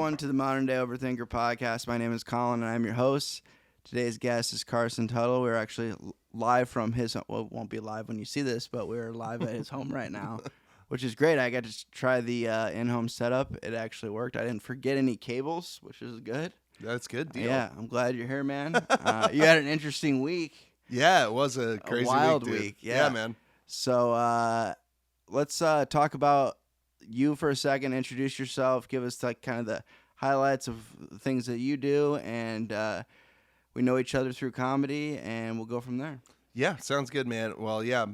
everyone, to the Modern Day Overthinker podcast. My name is Colin, and I'm your host. Today's guest is Carson Tuttle. We're actually live from his, well, it won't be live when you see this, but we're live at his home right now, which is great. I got to try the in-home setup. It actually worked. I didn't forget any cables, which is good. That's good deal. Yeah, I'm glad you're here, man. You had an interesting week. Yeah, it was a crazy wild week, dude. week. Yeah, man. So let's talk about you for a second. Introduce yourself. Give us like kind of the highlights of things that you do, and we know each other through comedy, and we'll go from there. Yeah, sounds good, man. Well, yeah,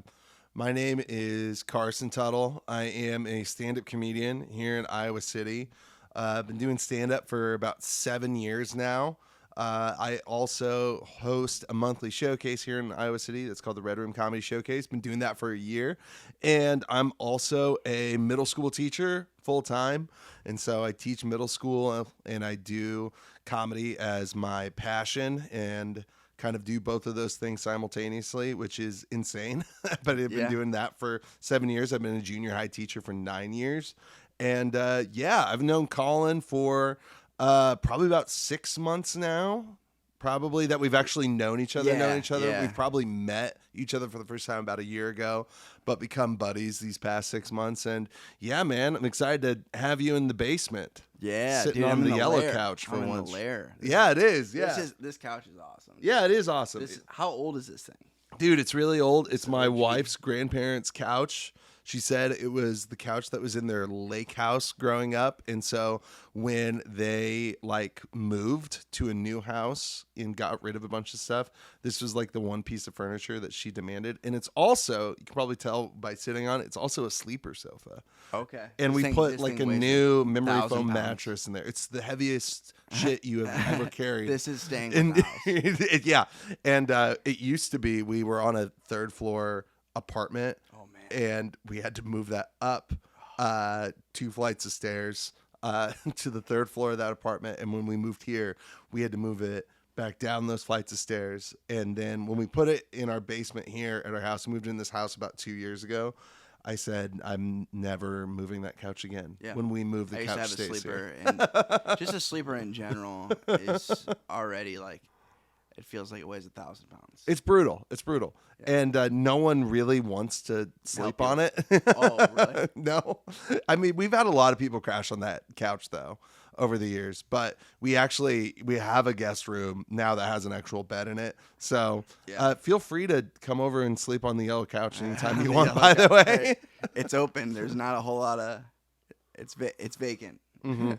my name is Carson Tuttle. I am a stand-up comedian here in Iowa City. I've been doing stand-up for about 7 years now. I also host a monthly showcase here in Iowa City that's called the Red Room Comedy Showcase. Been doing that for a year. And I'm also a middle school teacher full-time. And so I teach middle school and I do comedy as my passion and kind of do both of those things simultaneously, which is insane. But I've been doing that for 7 years. I've been a junior high teacher for 9 years. And I've known Colin for probably about 6 months now, probably, that we've actually known each other. Yeah. We've probably met each other for the first time about a year ago, but become buddies these past 6 months. And yeah, man, I'm excited to have you in the basement. Yeah, sitting dude, on I'm the in yellow lair. couch for I'm once. in the lair. Yeah, it is. Yeah, This couch is awesome. Yeah, it is awesome. How old is this thing? Dude, it's really old. It's my OG. wife's grandparents' couch. She said it was the couch that was in their lake house growing up. And so when they moved to a new house and got rid of a bunch of stuff, this was like the one piece of furniture that she demanded. And it's also, you can probably tell by sitting on it, it's also a sleeper sofa. Okay. And we put like a new memory foam 1,000 mattress in there. It's the heaviest shit you have ever carried. This is staying in the house. Yeah. And it used to be, we were on a third floor apartment. Oh, man. And we had to move that up 2 flights of stairs to the third floor of that apartment. And when we moved here, we had to move it back down those flights of stairs. And then when we put it in our basement here at our house, we moved in this house about 2 years ago. I said, I'm never moving that couch again. Yeah. When we move, the couch stays here. I used to have a sleeper, and just a sleeper in general is already like, it feels like it weighs 1,000 pounds. It's brutal. Yeah. And no one really wants to sleep on it. Oh, really? No. I mean, we've had a lot of people crash on that couch, though, over the years. But we have a guest room now that has an actual bed in it. So feel free to come over and sleep on the yellow couch anytime you want, by the way. It's open. There's not a whole lot of... It's vacant. Mm-hmm.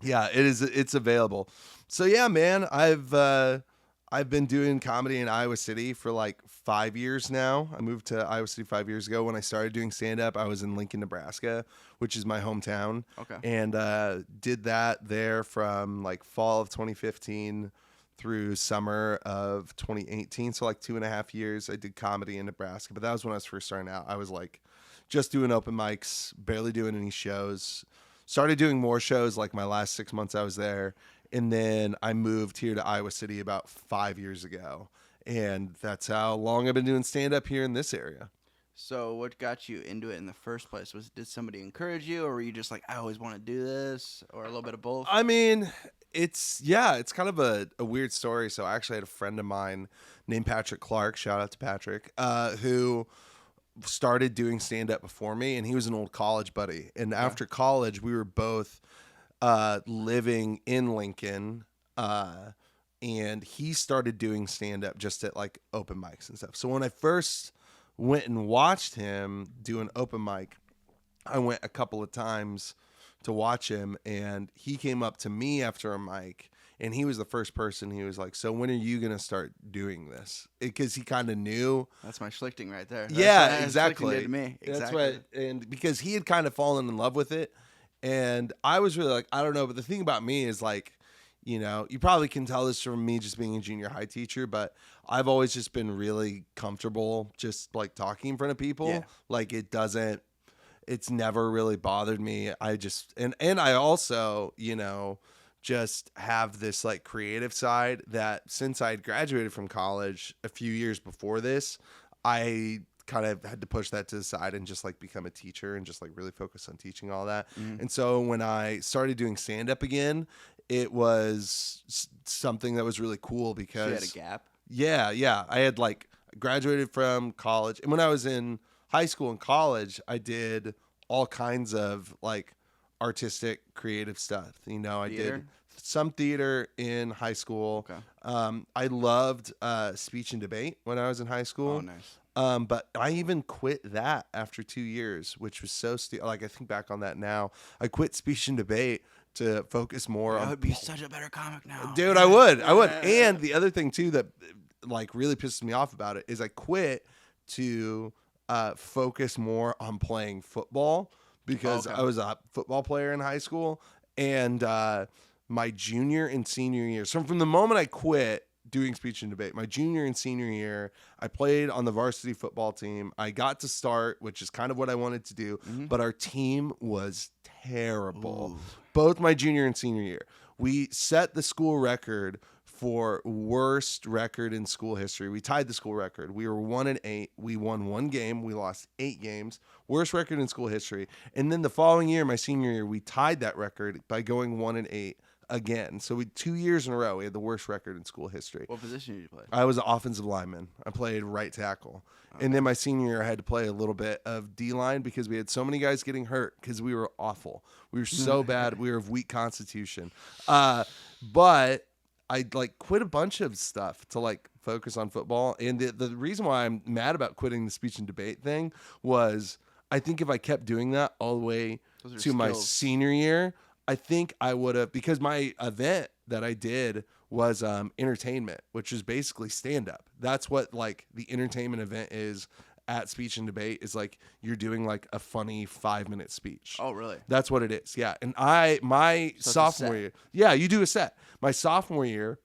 Yeah, it is. It's available. So, yeah, man, I've been doing comedy in Iowa City for like 5 years now. I moved to Iowa City 5 years ago. When I started doing stand-up, I was in Lincoln, Nebraska, which is my hometown. Okay. And did that there from like fall of 2015 through summer of 2018. So like 2.5 years I did comedy in Nebraska. But that was when I was first starting out. I was like just doing open mics, barely doing any shows. Started doing more shows like my last 6 months I was there. And then I moved here to Iowa City about 5 years ago. And that's how long I've been doing stand-up here in this area. So what got you into it in the first place? Did somebody encourage you, or were you just like, I always want to do this, or a little bit of both? I mean, it's kind of a weird story. So I actually had a friend of mine named Patrick Clark, shout out to Patrick, who started doing stand-up before me. And he was an old college buddy. And after college, we were both living in Lincoln, and he started doing stand-up just at like open mics and stuff. So when I first went and watched him do an open mic, I went a couple of times to watch him, and he came up to me after a mic, and he was the first person. He was like, so when are you going to start doing this? Because he kind of knew. That's my schlichting right there. Yeah, exactly. Did to me. Exactly. That's what, and because he had kind of fallen in love with it. And I was really like, I don't know. But the thing about me is like, you know, you probably can tell this from me just being a junior high teacher, but I've always just been really comfortable just like talking in front of people. Yeah. Like it's never really bothered me. I just, and I also, you know, just have this like creative side that since I had graduated from college a few years before this, I kind of had to push that to the side and just like become a teacher and just like really focus on teaching all that. Mm-hmm. And so when I started doing stand up again, it was something that was really cool because you had a gap. Yeah. I had like graduated from college, and when I was in high school and college, I did all kinds of like artistic, creative stuff. You know, I did some theater in high school. Okay. I loved speech and debate when I was in high school. Oh, nice. But I even quit that after 2 years, which was so like I think back on that now. I quit speech and debate to focus more on. I would be such a better comic now, dude. I would. And the other thing too that like really pisses me off about it is I quit to focus more on playing football because I was a football player in high school, and my junior and senior year. So from the moment I quit doing speech and debate, my junior and senior year, I played on the varsity football team. I got to start, which is kind of what I wanted to do, but our team was terrible. Ooh. Both my junior and senior year. We set the school record for worst record in school history. We tied the school record. We were 1-8. We won 1 game. We lost 8 games. Worst record in school history. And then the following year, my senior year, we tied that record by going 1-8 again. So 2 years in a row, we had the worst record in school history. What position did you play? I was an offensive lineman. I played right tackle. Okay. And then my senior year, I had to play a little bit of D-line because we had so many guys getting hurt because we were awful. We were so bad. We were of weak constitution. But I like quit a bunch of stuff to like focus on football. And the reason why I'm mad about quitting the speech and debate thing was I think if I kept doing that all the way to my senior year, I think I would have, because my event that I did was entertainment, which is basically stand up. That's what like the entertainment event is at speech and debate, is like you're doing like a funny 5-minute speech. Oh, really? That's what it is. Yeah. And my sophomore year, yeah, you do a set. My sophomore year,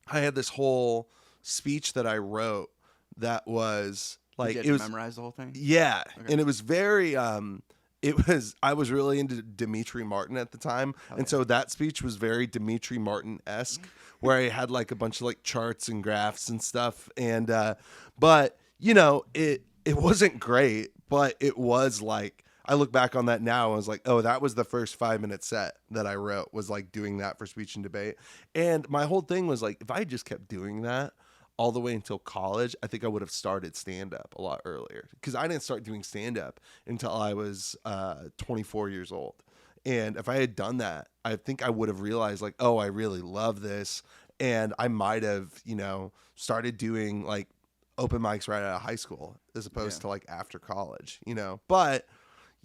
I had this whole speech that I wrote that was like, it was memorize the whole thing. Yeah. Okay. And it was very, I was really into Dimitri Martin at the time. And so that speech was very Dimitri Martin-esque, where I had like a bunch of like charts and graphs and stuff. And, but you know, it wasn't great, but it was like, I look back on that now and I was like, oh, that was the first 5-minute set that I wrote, was like doing that for speech and debate. And my whole thing was like, if I just kept doing that all the way until college, I think I would have started stand-up a lot earlier, because I didn't start doing stand-up until I was 24 years old. And if I had done that, I think I would have realized like, oh, I really love this. And I might have, you know, started doing like open mics right out of high school as opposed to like after college, you know. But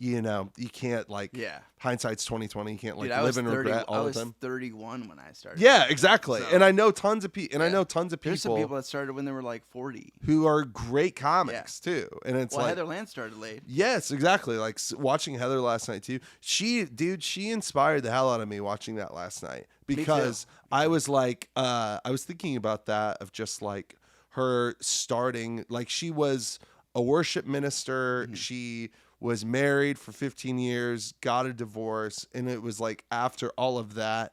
you know, you can't like, hindsight's 2020. You can't like live in regret all the time. I was 31 when I started. Yeah, exactly. So, and I know tons of people. And I know tons of people. There's some people that started when they were like 40, who are great comics too. And it's like Heather Land started late. Yes, exactly. Like watching Heather last night too. She inspired the hell out of me watching that last night, because I was like, I was thinking about that, of just like her starting, like she was a worship minister. Mm-hmm. She was married for 15 years, got a divorce, and it was like after all of that,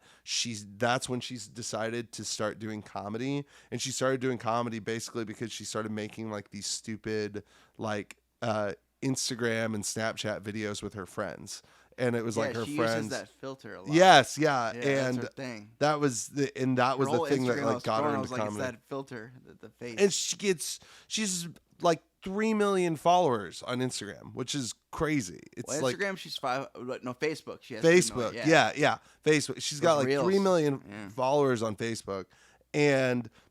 that's when she's decided to start doing comedy. And she started doing comedy basically because she started making like these stupid like Instagram and Snapchat videos with her friends. And it was like her she friends. Uses that filter a lot. Yes, yeah. And that's her thing. That was the thing that like got her into comedy. It's that filter, the face. And she's like 3 million followers on Instagram, which is crazy. It's Instagram, she's Facebook. She has Facebook. Yeah. Facebook. She's got like Reels. 3 million followers on Facebook.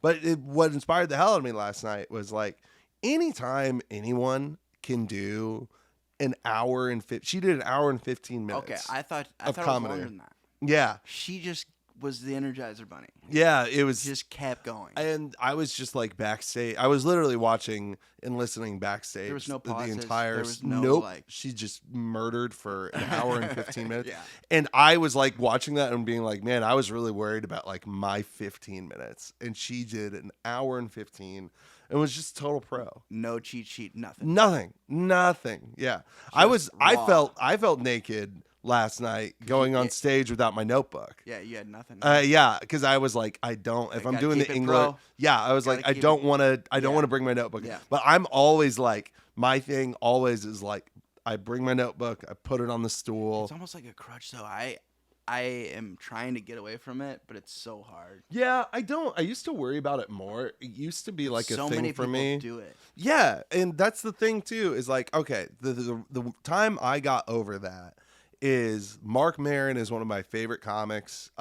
But what inspired the hell out of me last night was like, anytime anyone can do an hour and she did an hour and 15 minutes. Okay, I thought it was comedy. longer than that. Yeah. She just was the Energizer Bunny. Yeah, it was just kept going. And I was just like backstage. I was literally watching and listening backstage. There was no pauses. The entire there was no nope. like She just murdered for an hour and 15 minutes. Yeah. And I was like watching that and being like, man, I was really worried about like my 15 minutes. And she did an hour and 15. It was just total pro. No cheat sheet, nothing. Nothing. Yeah. I felt naked last night going on stage without my notebook. Yeah, you had nothing. Yeah, because I was like, if I'm doing the English, I was like, I don't want to bring my notebook. Yeah. But I'm always like, my thing always is like, I bring my notebook, I put it on the stool. It's almost like a crutch, though. I am trying to get away from it, but it's so hard. Yeah, I used to worry about it more. It used to be like a So thing many for people me. do it. Yeah, and that's the thing too, is like, okay, the time I got over that is Mark Maron is one of my favorite comics.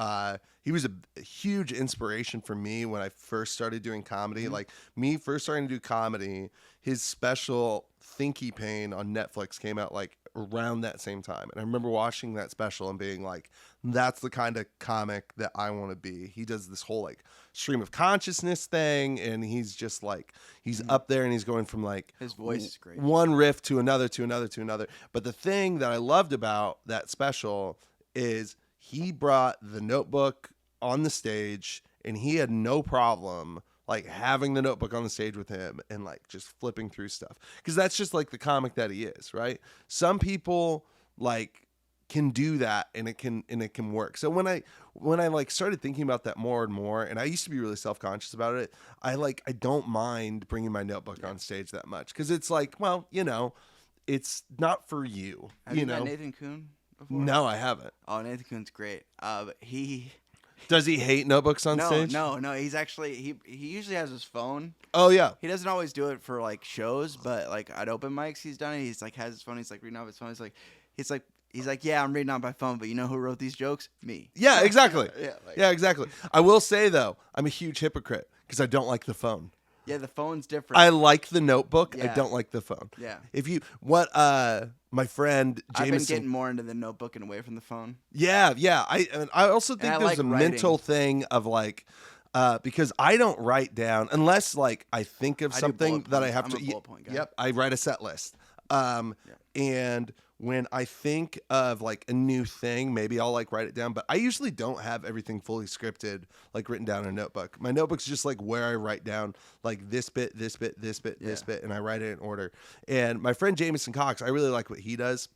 He was a huge inspiration for me when I first started doing comedy. Like me first starting to do comedy, his special Thinky Pain on Netflix came out like around that same time. And I remember watching that special and being like, that's the kind of comic that I want to be. He does this whole like stream of consciousness thing, and he's just like, he's up there and he's going from like, his voice is great, one riff to another to another to another. But the thing that I loved about that special is he brought the notebook on the stage, and he had no problem like having the notebook on the stage with him and like just flipping through stuff, because that's just like the comic that he is, right? Some people like can do that, and it can work. So when I like started thinking about that more and more, and I used to be really self-conscious about it, I don't mind bringing my notebook on stage that much, because it's like, well, it's not for you. Have you met Nathan Kuhn before? No, I haven't. Oh, Nathan Kuhn's great. He Does he hate notebooks on stage? No. He's actually he usually has his phone. Oh yeah. He doesn't always do it for like shows, but like at open mics he's done it. He's like has his phone. He's like reading off his phone. He's like, yeah, I'm reading on my phone, but you know who wrote these jokes? Me. Yeah, exactly. Yeah, exactly. I will say though, I'm a huge hypocrite because I don't like the phone. Yeah, the phone's different. I like the notebook. Yeah. I don't like the phone. Yeah. My friend Jameson. I've been getting more into the notebook and away from the phone. Yeah. I also think there's like a writing. mental thing of like, because I don't write down unless like I think of something that I have I'm to. a bullet point guy. Yep. I write a set list. And when I think of like a new thing, maybe I'll like write it down, but I usually don't have everything fully scripted, like written down in a notebook. My notebook's just like where I write down like this bit, this bit, this bit, this bit, and I write it in order. And my friend Jameson Cox, I really like what he does.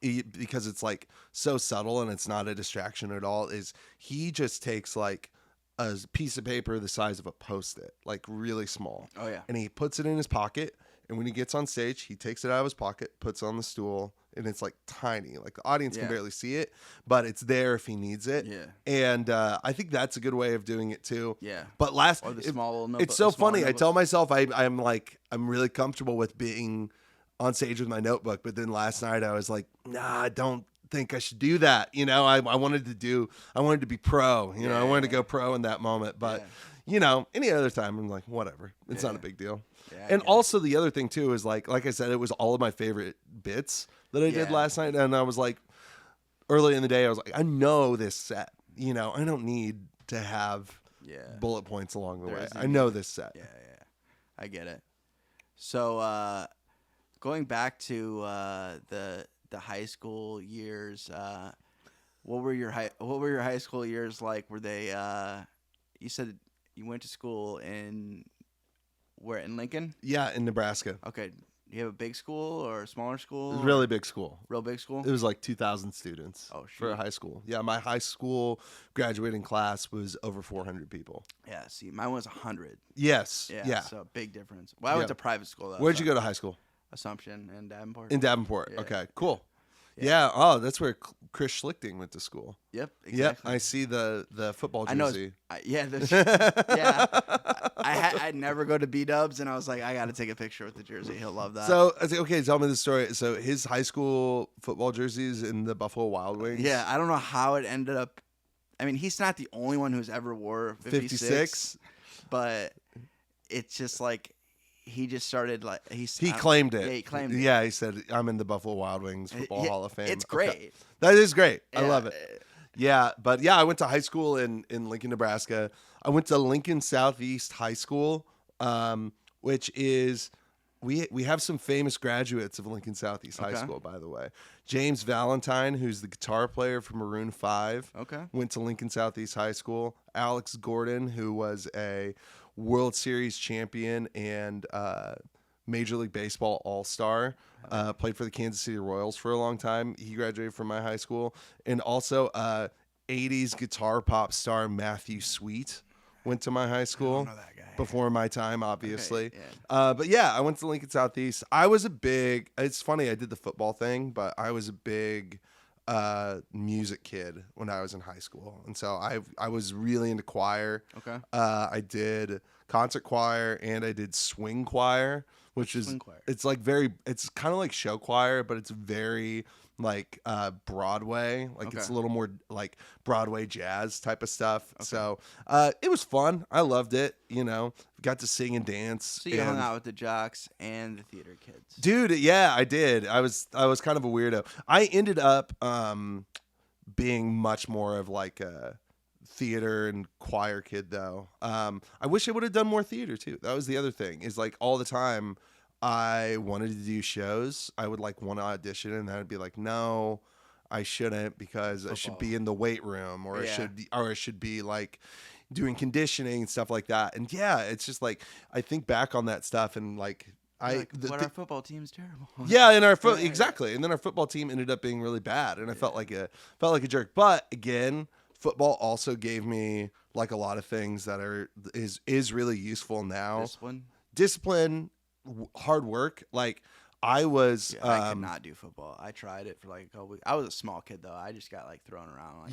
Because it's like so subtle and it's not a distraction at all, is he just takes like a piece of paper the size of a Post-it, like really small. Oh yeah. And he puts it in his pocket, and when he gets on stage, he takes it out of his pocket, puts it on the stool, and it's like tiny. Like the audience can barely see it, but it's there if he needs it. Yeah. And I think that's a good way of doing it too. Yeah. But Or the small little notebook. it's so funny. I tell myself I'm really comfortable with being on stage with my notebook, but then last night I was like, nah, I don't think I should do that. I wanted to be pro. I wanted to go pro in that moment, but any other time I'm like, whatever. It's not a big deal. Yeah, and also the other thing too is like I said, it was all of my favorite bits that I did last night, and I was like, early in the day, I was like, I know this set. I don't need to have bullet points along the way. I know this set. Yeah, I get it. So going back to the high school years, what were your high school years like? Were they? You said you went to school in Lincoln? Yeah, in Nebraska. Okay. Do you have a big school or a smaller school? It was a really big school. Real big school? It was like 2,000 students for a high school. Yeah, my high school graduating class was over 400 people. Yeah, see, mine was 100. Yes. Yeah. So big difference. Well, I went to private school, though. Where'd you go to high school? Assumption and Davenport. In Davenport. Yeah. Okay, cool. Yeah. Oh, that's where Chris Schlichting went to school. Yep. Exactly. Yep. I see the football jersey. I'd never go to B-Dubs, and I was like, I got to take a picture with the jersey. He'll love that. So I was like, okay, tell me the story. So his high school football jerseys in the Buffalo Wild Wings. Yeah, I don't know how it ended up. I mean, he's not the only one who's ever wore 56, but it's just like he just started like he claimed it. Yeah, he claimed it. Yeah, he said, I'm in the Buffalo Wild Wings Football Hall of Fame. It's great. Okay. That is great. Yeah. I love it. Yeah, but yeah, I went to high school in Lincoln, Nebraska. I went to Lincoln Southeast High School, which is we have some famous graduates of Lincoln Southeast High School, by the way. James Valentine, who's the guitar player for Maroon 5, went to Lincoln Southeast High School. Alex Gordon, who was a World Series champion and Major League Baseball All-Star, played for the Kansas City Royals for a long time. He graduated from my high school. And also 80s guitar pop star Matthew Sweet went to my high I school. don't know that guy. Before my time, obviously. Okay, yeah. But yeah, I went to Lincoln Southeast. I was a big, it's funny, I did the football thing, but I was a big music kid when I was in high school. And so I was really into choir. Okay. I did concert choir and I did swing choir, which is, Swing choir? it's kind of like show choir, but it's very like Broadway. Like it's Okay. a little more like Broadway jazz type of stuff. Okay. So it was fun. I loved it. Got to sing and dance. So you hung out with the jocks and the theater kids. Dude, yeah, I did. I was kind of a weirdo. I ended up being much more of like a theater and choir kid though. I wish I would have done more theater too. That was the other thing. Is like all the time I wanted to do shows. I would like want to audition and I'd be like, no, I shouldn't because I should be in the weight room or I should be like doing conditioning and stuff like that. And yeah, it's just like I think back on that stuff and like our football team's terrible. Yeah, and exactly. And then our football team ended up being really bad and I felt like a jerk. But again, football also gave me like a lot of things that is really useful now. Discipline, hard work. Like I could not do football. I tried it for like a couple weeks. I was a small kid though. I just got like thrown around.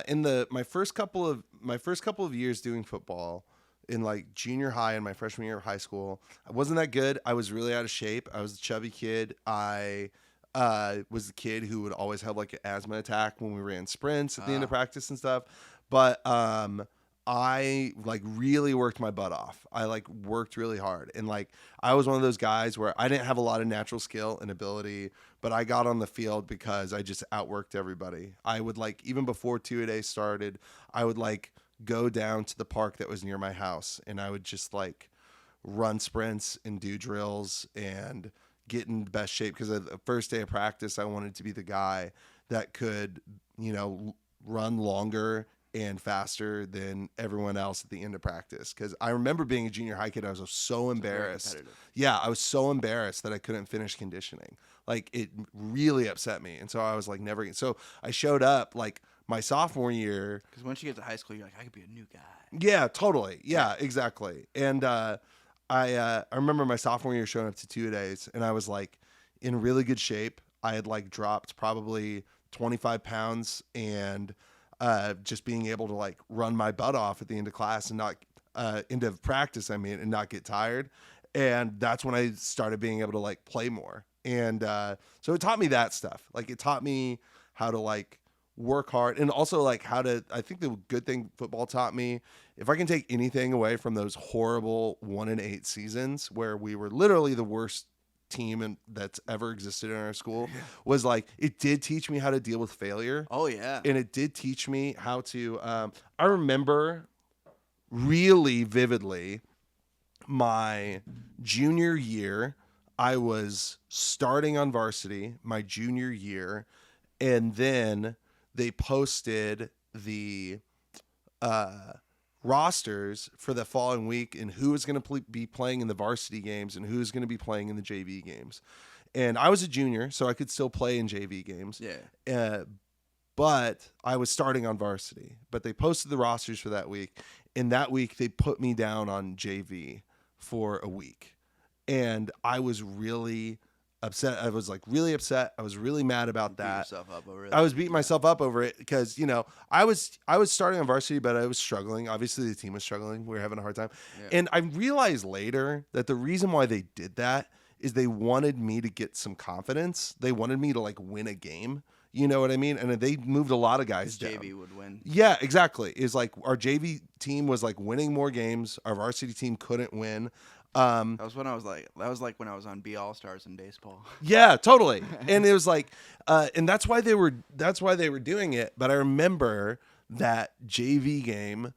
In my first couple of years doing football in like junior high and my freshman year of high school, I wasn't that good. I was really out of shape. I was a chubby kid. I was the kid who would always have like an asthma attack when we ran sprints at the end of practice and stuff. But I like really worked my butt off. I like worked really hard. And like I was one of those guys where I didn't have a lot of natural skill and ability, but I got on the field because I just outworked everybody. I would like, even before 2-a-day started, I would like go down to the park that was near my house and I would just like run sprints and do drills and get in the best shape. Because the first day of practice, I wanted to be the guy that could, run longer and faster than everyone else at the end of practice. Because I remember being a junior high kid, I was so embarrassed. Yeah, I was so embarrassed that I couldn't finish conditioning. Like it really upset me. And so I was like, never. So I showed up like my sophomore year. Because once you get to high school, you're like, I could be a new guy. Yeah, totally. Yeah, exactly. And I remember my sophomore year showing up to 2-a-days and I was like in really good shape. I had like dropped probably 25 pounds and just being able to like run my butt off at the end of class and not end of practice, and not get tired. And that's when I started being able to like play more. And so it taught me that stuff. Like it taught me how to like work hard and also like I think the good thing football taught me, if I can take anything away from those horrible 1-8 seasons where we were literally the worst team that's ever existed in our school, was like it did teach me how to deal with failure. Oh yeah. And it did teach me how to I remember really vividly my junior year. I was starting on varsity my junior year, and then they posted the rosters for the following week and who was going to be playing in the varsity games and who was going to be playing in the JV games. And I was a junior, so I could still play in JV games. Yeah. But I was starting on varsity. But they posted the rosters for that week. And that week they put me down on JV for a week. And I was really upset. I was like really upset. I was really mad about that. I was beating myself up over it because, I was starting on varsity, but I was struggling. Obviously the team was struggling. We were having a hard time. Yeah. And I realized later that the reason why they did that is they wanted me to get some confidence. They wanted me to like win a game. You know what I mean? And they moved a lot of guys down. JV would win. Yeah, exactly. It's like our JV team was like winning more games. Our varsity team couldn't win. That was when I was when I was on B All Stars in baseball. Yeah, totally. And it was like, and that's why they were doing it. But I remember that JV game,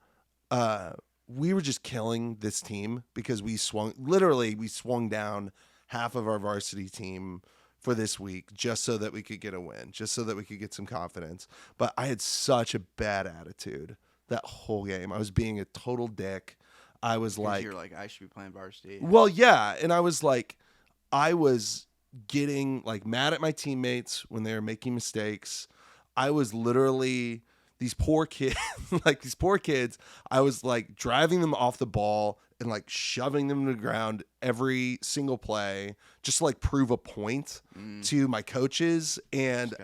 we were just killing this team because we swung down half of our varsity team for this week just so that we could get a win, just so that we could get some confidence. But I had such a bad attitude that whole game. I was being a total dick. I was like, you're like, I should be playing varsity. Well, yeah. And I was like, I was getting like mad at my teammates when they were making mistakes. I was literally these poor kids, I was like driving them off the ball and like shoving them to the ground every single play, just to like prove a point to my coaches. And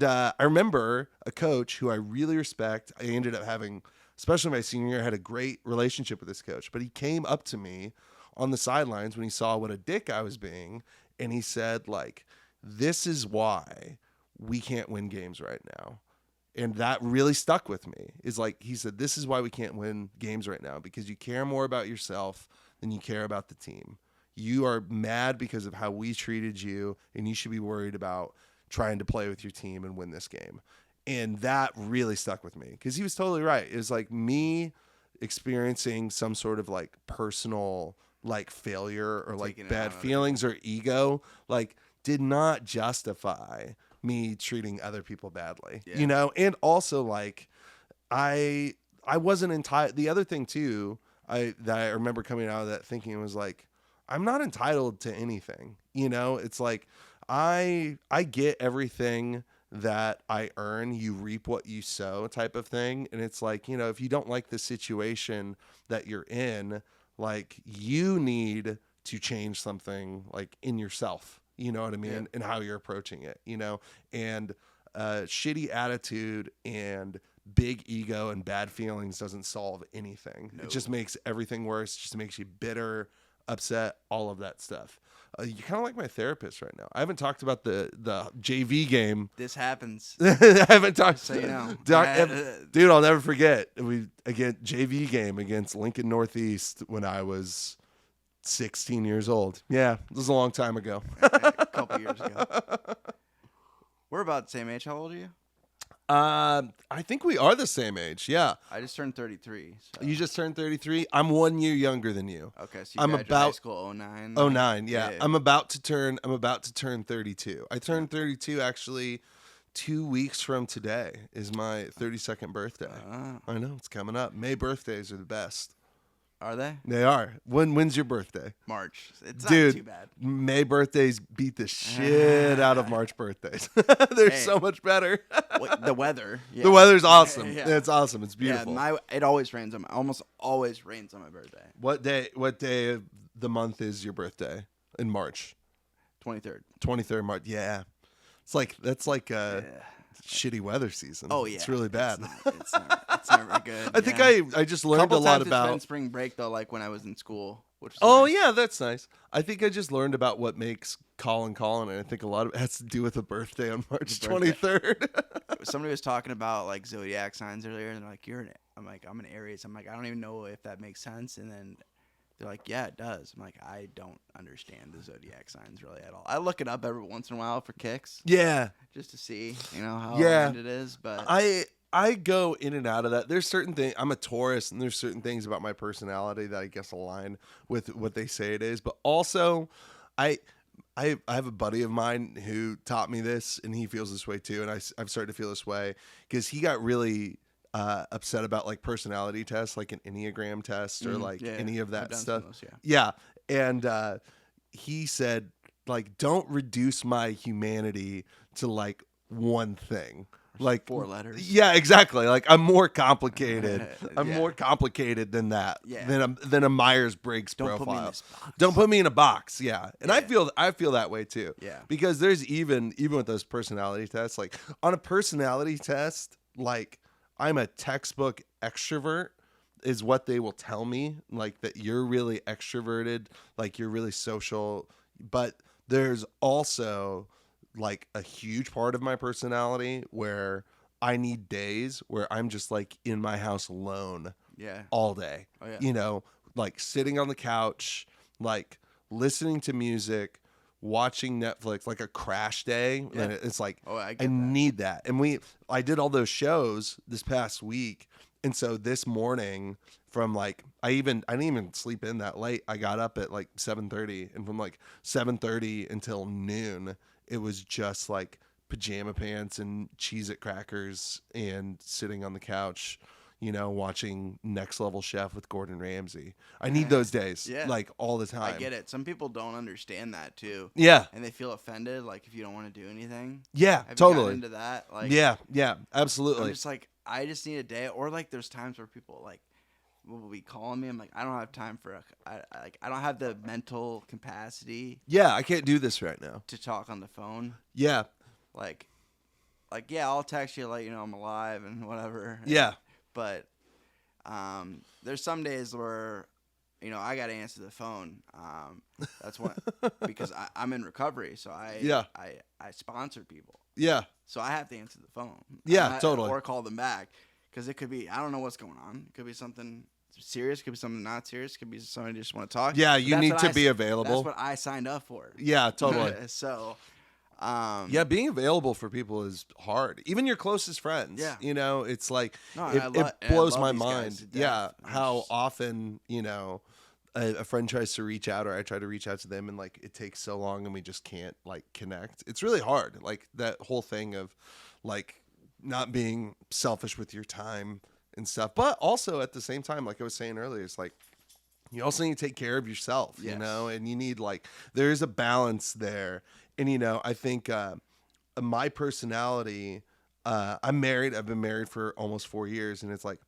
I remember a coach who I really respect. I ended up having, especially my senior year, I had a great relationship with this coach. But he came up to me on the sidelines when he saw what a dick I was being, and he said, like, this is why we can't win games right now. And that really stuck with me. Is like, he said, this is why we can't win games right now, because you care more about yourself than you care about the team. You are mad because of how we treated you, and you should be worried about trying to play with your team and win this game. And that really stuck with me, because he was totally right. It was like me experiencing some sort of like personal like failure or like bad feelings or ego, like did not justify me treating other people badly, you know? And also like, I wasn't entitled. The other thing too, that I remember coming out of that thinking was like, I'm not entitled to anything, you know? It's like, I get everything that I earn, you reap what you sow type of thing. And it's like, you know, if you don't like the situation that you're in, like you need to change something like in yourself. You know what I mean? And how you're approaching it, you know, and shitty attitude and big ego and bad feelings doesn't solve anything. No. It just makes everything worse. Just makes you bitter, upset, all of that stuff. You're kind of like my therapist right now. I haven't talked about the JV game. This happens. I haven't talked. So you know, dude, I'll never forget. JV game against Lincoln Northeast when I was 16 years old. Yeah, this was a long time ago. A couple years ago. We're about the same age. How old are you? I think we are the same age. Yeah. I just turned 33. So. You just turned 33? I'm 1 year younger than you. Okay, so you graduated high school 09. 09, yeah. I'm about to turn 32. I turned 32 actually 2 weeks from today is my 32nd birthday. I know, it's coming up. May birthdays are the best. Are they? They are. When's your birthday? March. It's Dude, not too bad. May birthdays beat the shit out of March birthdays. They're so much better. The weather. Yeah. The weather's awesome. Yeah. It's awesome. It's beautiful. Yeah, it always rains almost always rains on my birthday. What day of the month is your birthday in March? 23rd. 23rd March. Yeah. That's like shitty weather season. Oh yeah, it's really bad. It's never good. I think I just learned a lot about. It's been spring break though, like when I was in school. Which nice. Yeah, that's nice. I think I just learned about what makes Colin, and I think a lot of it has to do with a birthday on March 23rd. Somebody was talking about like zodiac signs earlier, and they're like, I'm an Aries. I'm like, I don't even know if that makes sense, and then they're like, yeah, it does. I'm like, I don't understand the zodiac signs really at all. I look it up every once in a while for kicks. Yeah. Just to see, how aligned it is. But I go in and out of that. There's certain things. I'm a Taurus, and there's certain things about my personality that I guess align with what they say it is. But also, I have a buddy of mine who taught me this, and he feels this way too. And I've started to feel this way because he got really upset about like personality tests, like an Enneagram test or any of that stuff. Yeah. And he said, like, don't reduce my humanity to like one thing. Like 4 letters. Yeah, exactly. Like I'm more complicated. I'm more complicated than that. Yeah. Than a Myers-Briggs profile. Don't put me in a box. Yeah. And I feel that way too. Yeah. Because there's even with those personality tests, like on a personality test, like I'm a textbook extrovert is what they will tell me, like that you're really extroverted, like you're really social, but there's also like a huge part of my personality where I need days where I'm just like in my house alone all day. Oh, yeah. Like sitting on the couch, like listening to music, watching Netflix, like a crash day. Yeah. And it's like, I need that. And I did all those shows this past week. And so this morning from like, I didn't even sleep in that late. I got up at like 7:30, and from like 7:30 until noon, it was just like pajama pants and Cheez-It crackers and sitting on the couch, watching Next Level Chef with Gordon Ramsay. I need those days, like all the time. I get it. Some people don't understand that too. Yeah. And they feel offended, like if you don't want to do anything. Yeah, Have totally. You gotten into that? Like, yeah, absolutely. I'm just like, I just need a day, or like there's times where people like will be calling me. I'm like, I don't have time for I don't have the mental capacity Yeah, I can't do this right now. to talk on the phone. Yeah. Like yeah, I'll text you, let you know I'm alive and whatever. Yeah. But there's some days where, I got to answer the phone. That's what, because I'm in recovery. So I sponsor people. Yeah. So I have to answer the phone. Yeah, totally. Or call them back. Because it could be, I don't know what's going on. It could be something serious. It could be something not serious. It could be somebody just want to talk. Yeah, you need to be available. That's what I signed up for. Yeah, totally. So... yeah, being available for people is hard. Even your closest friends. Yeah. It's like, No, it blows my these mind. guys to death. Yeah. How often, a friend tries to reach out, or I try to reach out to them, and like it takes so long and we just can't like connect. It's really hard. Like that whole thing of like not being selfish with your time and stuff. But also at the same time, like I was saying earlier, it's like, you also need to take care of yourself, Yes. and you need there's a balance there. And, I think my personality, I'm married. I've been married for almost 4 years, and it's like,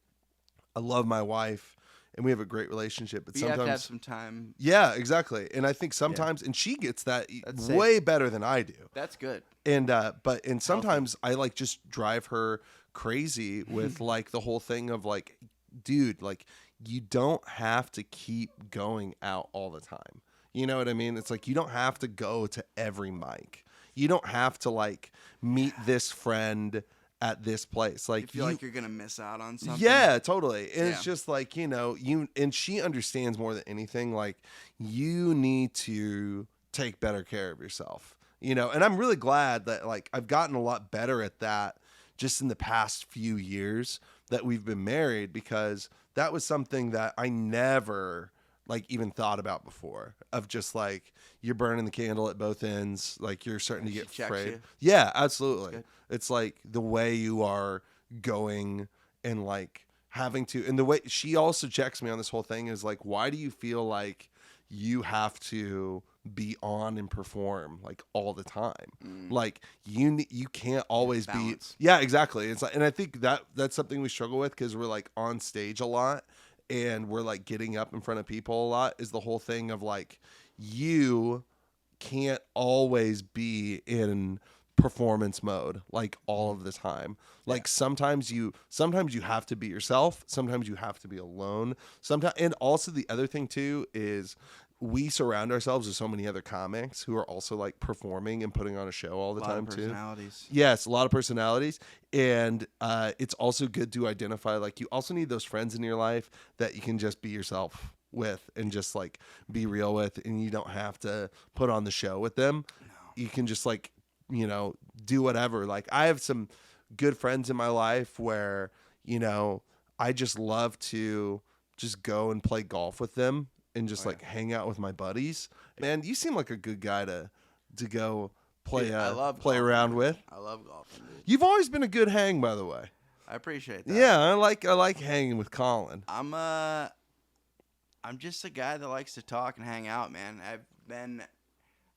I love my wife and we have a great relationship. But you sometimes have to have some time. Yeah, exactly. And I think sometimes, and she gets that That's way better than I do. That's good. And, and sometimes I like just drive her crazy with like the whole thing of like, dude, like you don't have to keep going out all the time. You know what I mean? It's like, you don't have to go to every mic. You don't have to like meet this friend at this place. Like, you feel like you're going to miss out on something. Yeah, totally. And Yeah. it's just like, and she understands more than anything, like you need to take better care of yourself, and I'm really glad that like I've gotten a lot better at that just in the past few years that we've been married, because that was something that I never like even thought about before, of just like you're burning the candle at both ends, like you're starting to get frayed. Yeah, absolutely. It's like the way you are going and like having to, and the way she also checks me on this whole thing is like, why do you feel like you have to be on and perform like all the time? Like you can't always be. Yeah, exactly. It's like, and I think that's something we struggle with, because we're like on stage a lot and we're like getting up in front of people a lot, is the whole thing of like, you can't always be in performance mode like all of the time. Like sometimes you have to be yourself, sometimes you have to be alone, sometimes. And also the other thing too is we surround ourselves with so many other comics who are also like performing and putting on a show all the time too. Yes, a lot of personalities. And it's also good to identify, like, you also need those friends in your life that you can just be yourself with and just like be real with, and you don't have to put on the show with them. No. You can just like, do whatever. Like I have some good friends in my life where, I just love to just go and play golf with them and just hang out with my buddies. Man, you seem like a good guy to go play around with. I love golfing, dude. You've always been a good hang, by the way. I appreciate that. Yeah, I like hanging with Colin. I'm just a guy that likes to talk and hang out, man.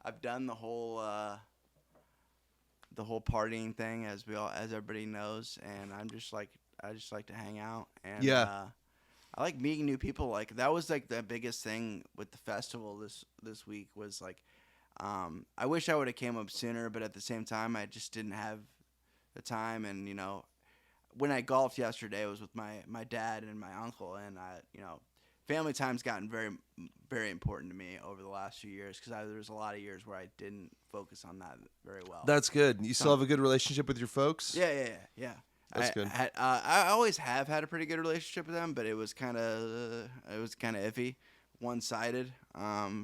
I've done the whole partying thing, as everybody knows, and I just like to hang out, and I like meeting new people. Like that was like the biggest thing with the festival this week was like, I wish I would have came up sooner, but at the same time I just didn't have the time. And when I golfed yesterday, it was with my dad and my uncle, and family time's gotten very, very important to me over the last few years, because there's a lot of years where I didn't focus on that very well. That's good. You still have a good relationship with your folks? Yeah. That's good. I always have had a pretty good relationship with them, but it was kind of iffy, one-sided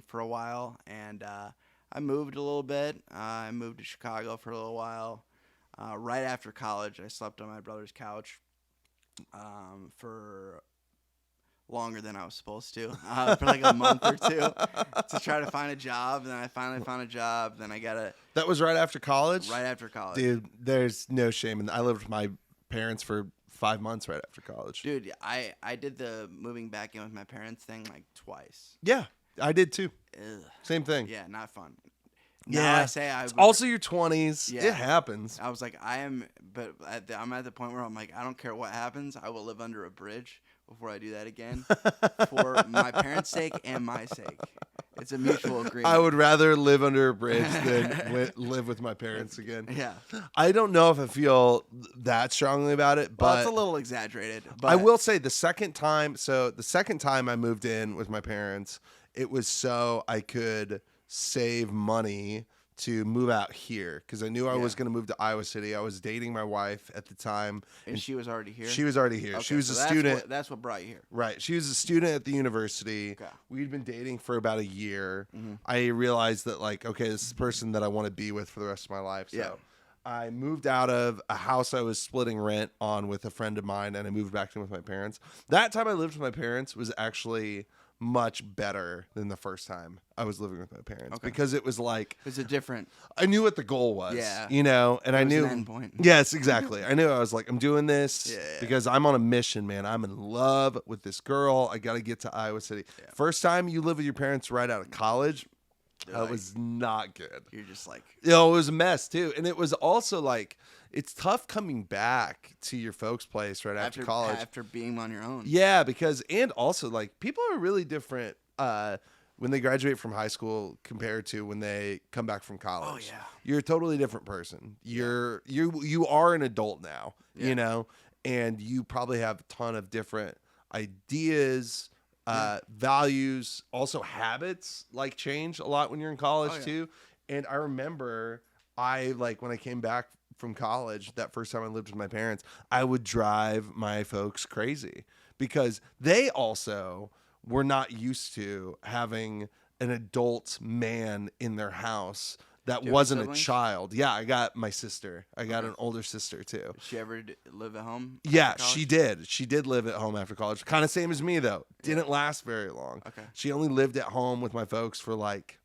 for a while, and I moved a little bit. I moved to Chicago for a little while. Right after college, I slept on my brother's couch for longer than I was supposed to, for like a month or two, to try to find a job. Then I finally found a job. Then I got That was right after college? Right after college. Dude, there's no shame. I lived with my parents for 5 months right after college. Dude, I did the moving back in with my parents thing like twice. Yeah, I did too. Ugh. Same thing. Yeah, not fun. Now I say I It's would, also your 20s. Yeah. It happens. I was like, I'm at the point where I'm like, I don't care what happens. I will live under a bridge before I do that again for my parents' sake and my sake. It's a mutual agreement. I would rather live under a bridge than live with my parents again. Yeah. I don't know if I feel that strongly about it, Well, but it's a little exaggerated. But I will say the second time I moved in with my parents, it was so I could save money to move out here because I knew I was going to move to Iowa City. I was dating my wife at the time. And she was already here? She was already here. Okay, she was so a student. That's what brought you here. Right. She was a student at the university. Okay. We'd been dating for about a year. Mm-hmm. I realized that, like, okay, this is the person that I want to be with for the rest of my life. So Yeah. I moved out of a house I was splitting rent on with a friend of mine, and I moved back in with my parents. That time I lived with my parents was actually much better than the first time I was living with my parents because it was like It's a different. I knew what the goal was, Yeah. you know, and I knew an end point. Yes, exactly. I knew I was like, I'm doing this Yeah. because I'm on a mission, man. I'm in love with this girl. I got to get to Iowa City. Yeah. First time you live with your parents right out of college, They're that like- was not good. You're just like, You know, it was a mess too, and it was also like it's tough coming back to your folks' place right after college. After being on your own. Yeah, because and also like people are really different when they graduate from high school compared to when they come back from college. Oh, yeah. You're a totally different person. You are an adult now, Yeah. you know, and you probably have a ton of different ideas, values, also habits like change a lot when you're in college Oh, yeah. too. And I remember when I came back from college, that first time I lived with my parents, I would drive my folks crazy because they also were not used to having an adult man in their house that Do you have wasn't a siblings? child. Yeah, I got my sister. I got an older sister too. Did she ever live at home? Yeah, after college? she did. She did live at home after college. Kind of same as me though. Didn't last very long. Okay. She only lived at home with my folks for like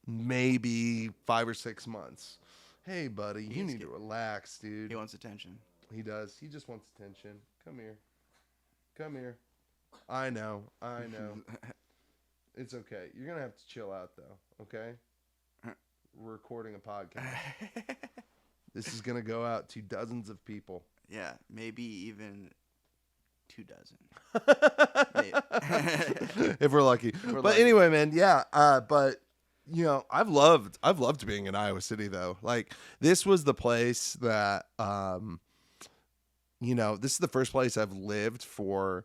maybe 5 or 6 months. Hey, buddy, you need to relax, dude. He wants attention. He does. He just wants attention. Come here. Come here. I know. It's okay. You're going to have to chill out, though, okay? We're recording a podcast. This is going to go out to dozens of people. Yeah, maybe even 2 dozen. If we're lucky. But lucky. anyway, man, yeah. But you know, I've loved being in Iowa City though. Like this was the place that this is the first place I've lived for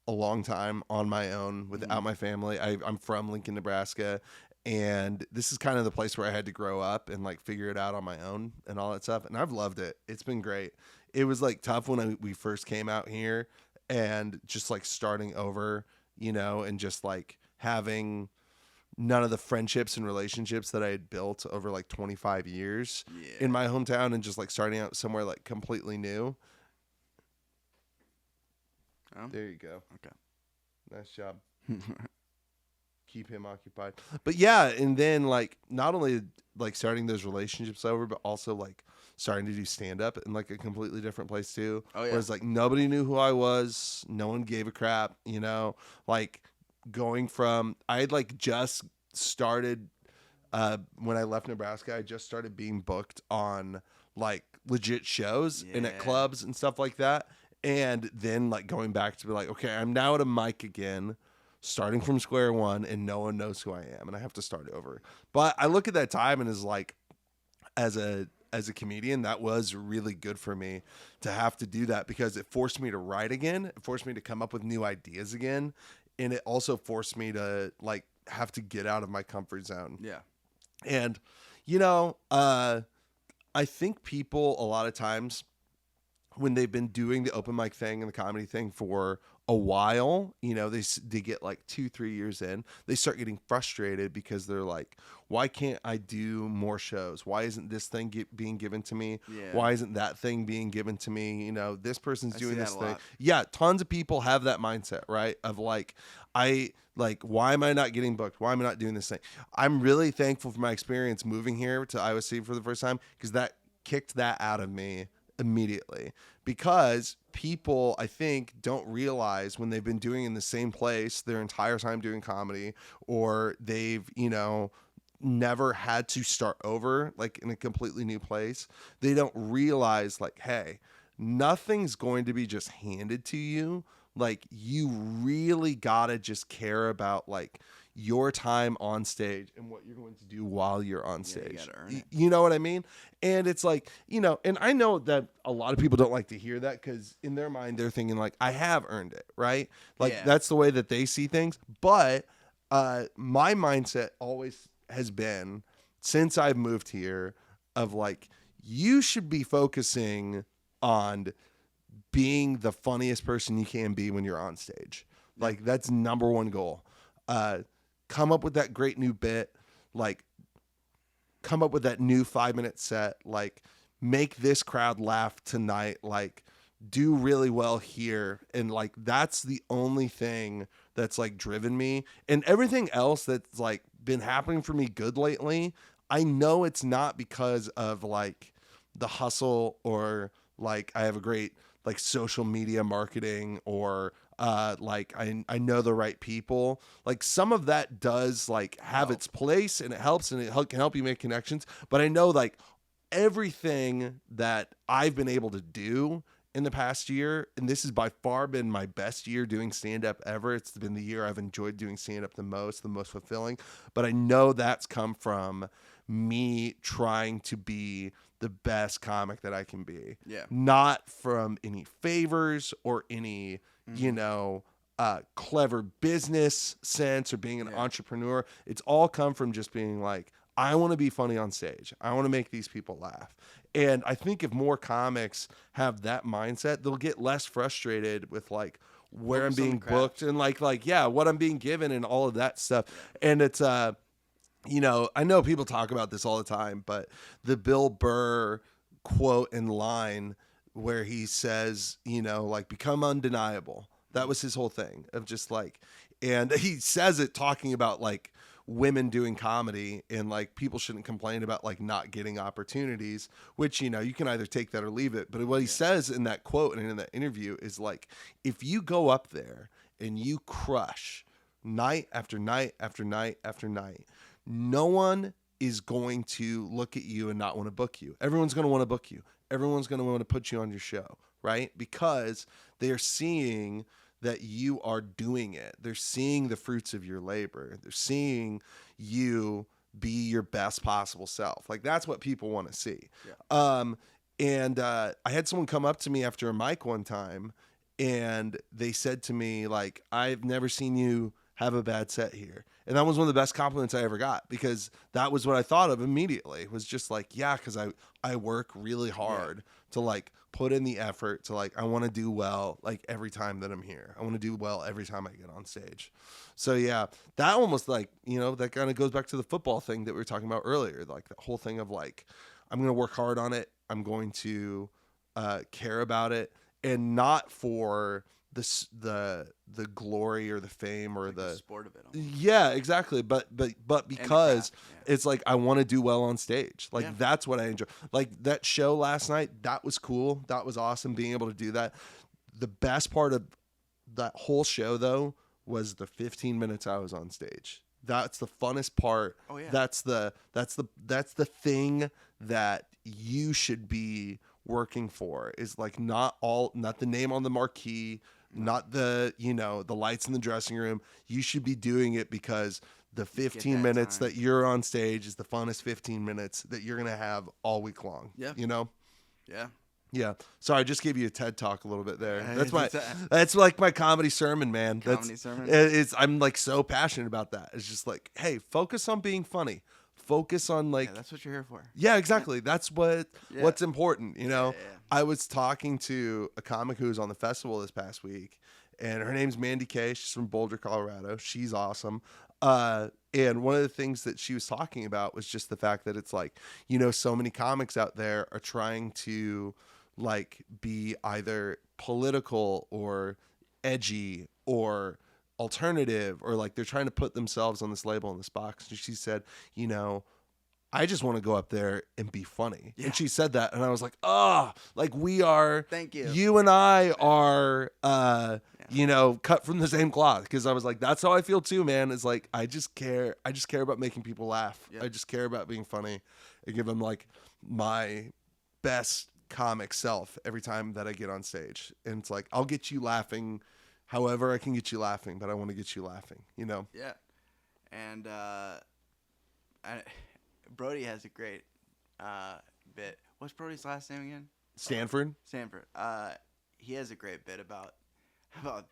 a long time on my own without my family. I'm from Lincoln, Nebraska, and this is kind of the place where I had to grow up and like figure it out on my own and all that stuff. And I've loved it. It's been great. It was like tough when we first came out here and just like starting over, you know, and just like having none of the friendships and relationships that I had built over like 25 years in my hometown and just like starting out somewhere like completely new. Oh. There you go. Okay. Nice job. Keep him occupied. But yeah, and then like not only like starting those relationships over, but also like starting to do stand up in like a completely different place too. Oh yeah. Whereas like nobody knew who I was, no one gave a crap, you know, like going from I had like just started when I left Nebraska, I just started being booked on like legit shows and at clubs and stuff like that. And then like going back to be like, okay, I'm now at a mic again, starting from square one, and no one knows who I am, and I have to start over. But I look at that time and is like, as a comedian, that was really good for me to have to do that because it forced me to write again. It forced me to come up with new ideas again. And it also forced me to like have to get out of my comfort zone. Yeah. And, you know, I think people a lot of times when they've been doing the open mic thing and the comedy thing for a while, you know, they get like 2-3 years in, they start getting frustrated because they're like, why can't I do more shows? Why isn't this thing being given to me? Yeah. Why isn't that thing being given to me? You know, this person's I doing see this that a thing. lot. Yeah, tons of people have that mindset, right? Of like, why am I not getting booked? Why am I not doing this thing? I'm really thankful for my experience moving here to Iowa City for the first time because that kicked that out of me immediately, because people I think don't realize when they've been doing in the same place their entire time doing comedy, or they've, you know, never had to start over like in a completely new place, they don't realize like, hey, nothing's going to be just handed to you. Like you really gotta just care about like your time on stage and what you're going to do while you're on stage. You gotta earn it. You know what I mean? And it's like, and I know that a lot of people don't like to hear that because in their mind they're thinking like, I have earned it, right? Like that's the way that they see things. But my mindset always has been, since I've moved here, of like, you should be focusing on being the funniest person you can be when you're on stage. Like that's number one goal. Come up with that great new bit, like come up with that new 5-minute set, like make this crowd laugh tonight, like do really well here. And like, that's the only thing that's like driven me, and everything else that's like been happening for me good lately. I know it's not because of like the hustle or like I have a great like social media marketing or like I know the right people. Like some of that does like have its place and it helps and it can help you make connections. But I know like everything that I've been able to do in the past year, and this has by far been my best year doing stand-up ever. It's been the year I've enjoyed doing stand-up the most fulfilling. But I know that's come from me trying to be the best comic that I can be. Yeah. Not from any favors or any, clever business sense or being an entrepreneur. It's all come from just being like, I want to be funny on stage. I want to make these people laugh. And I think if more comics have that mindset, they'll get less frustrated with like where I'm being booked and like, what I'm being given and all of that stuff. And it's, I know people talk about this all the time, but the Bill Burr quote and line where he says, like become undeniable. That was his whole thing of just like, and he says it talking about like women doing comedy and like people shouldn't complain about like not getting opportunities, which, you can either take that or leave it. But what he says in that quote and in that interview is like, if you go up there and you crush night after night after night after night, no one is going to look at you and not want to book you. Everyone's going to want to book you. Everyone's going to want to put you on your show, right? Because they're seeing that you are doing it. They're seeing the fruits of your labor. They're seeing you be your best possible self. Like that's what people want to see. Yeah. And I had someone come up to me after a mic one time and they said to me like, I've never seen you have a bad set here. And that was one of the best compliments I ever got, because that was what I thought of immediately. It was just like, because I work really hard to like put in the effort to like, I want to do well like every time that I'm here. I want to do well every time I get on stage. So yeah, that almost like, that kind of goes back to the football thing that we were talking about earlier. Like the whole thing of like, I'm going to work hard on it. I'm going to care about it, and not for the glory or the fame or like the sport of it almost. Yeah, exactly. But because it's like I want to do well on stage. Like that's what I enjoy. Like that show last night, that was cool. That was awesome being able to do that. The best part of that whole show though was the 15 minutes I was on stage. That's the funnest part. Oh yeah. That's the thing that you should be working for, is like not the name on the marquee, not the the lights in the dressing room. You should be doing it because the 15 minutes that you're on stage is the funnest 15 minutes that you're gonna have all week long. Yeah. Sorry, I just gave you a TED talk a little bit there. That's like my comedy sermon, man. I'm like so passionate about that. It's just like, hey, focus on being funny. Focus on like, that's what you're here for. Yeah, exactly. That's what's important. I was talking to a comic who was on the festival this past week, and her name's Mandy Kay. She's from Boulder, Colorado. She's awesome. And one of the things that she was talking about was just the fact that it's like, so many comics out there are trying to like be either political or edgy or alternative, or like they're trying to put themselves on this label in this box. And she said, I just want to go up there and be funny. Yeah. And she said that, and I was like, like we are. Thank you. You and I are cut from the same cloth, because I was like, that's how I feel too, man. It's like, I just care about making people laugh. Yep. I just care about being funny and give them like my best comic self every time that I get on stage. And it's like, I'll get you laughing however I can get you laughing, but I want to get you laughing, Yeah. And Brody has a great bit. What's Brody's last name again? Stanford. He has a great bit about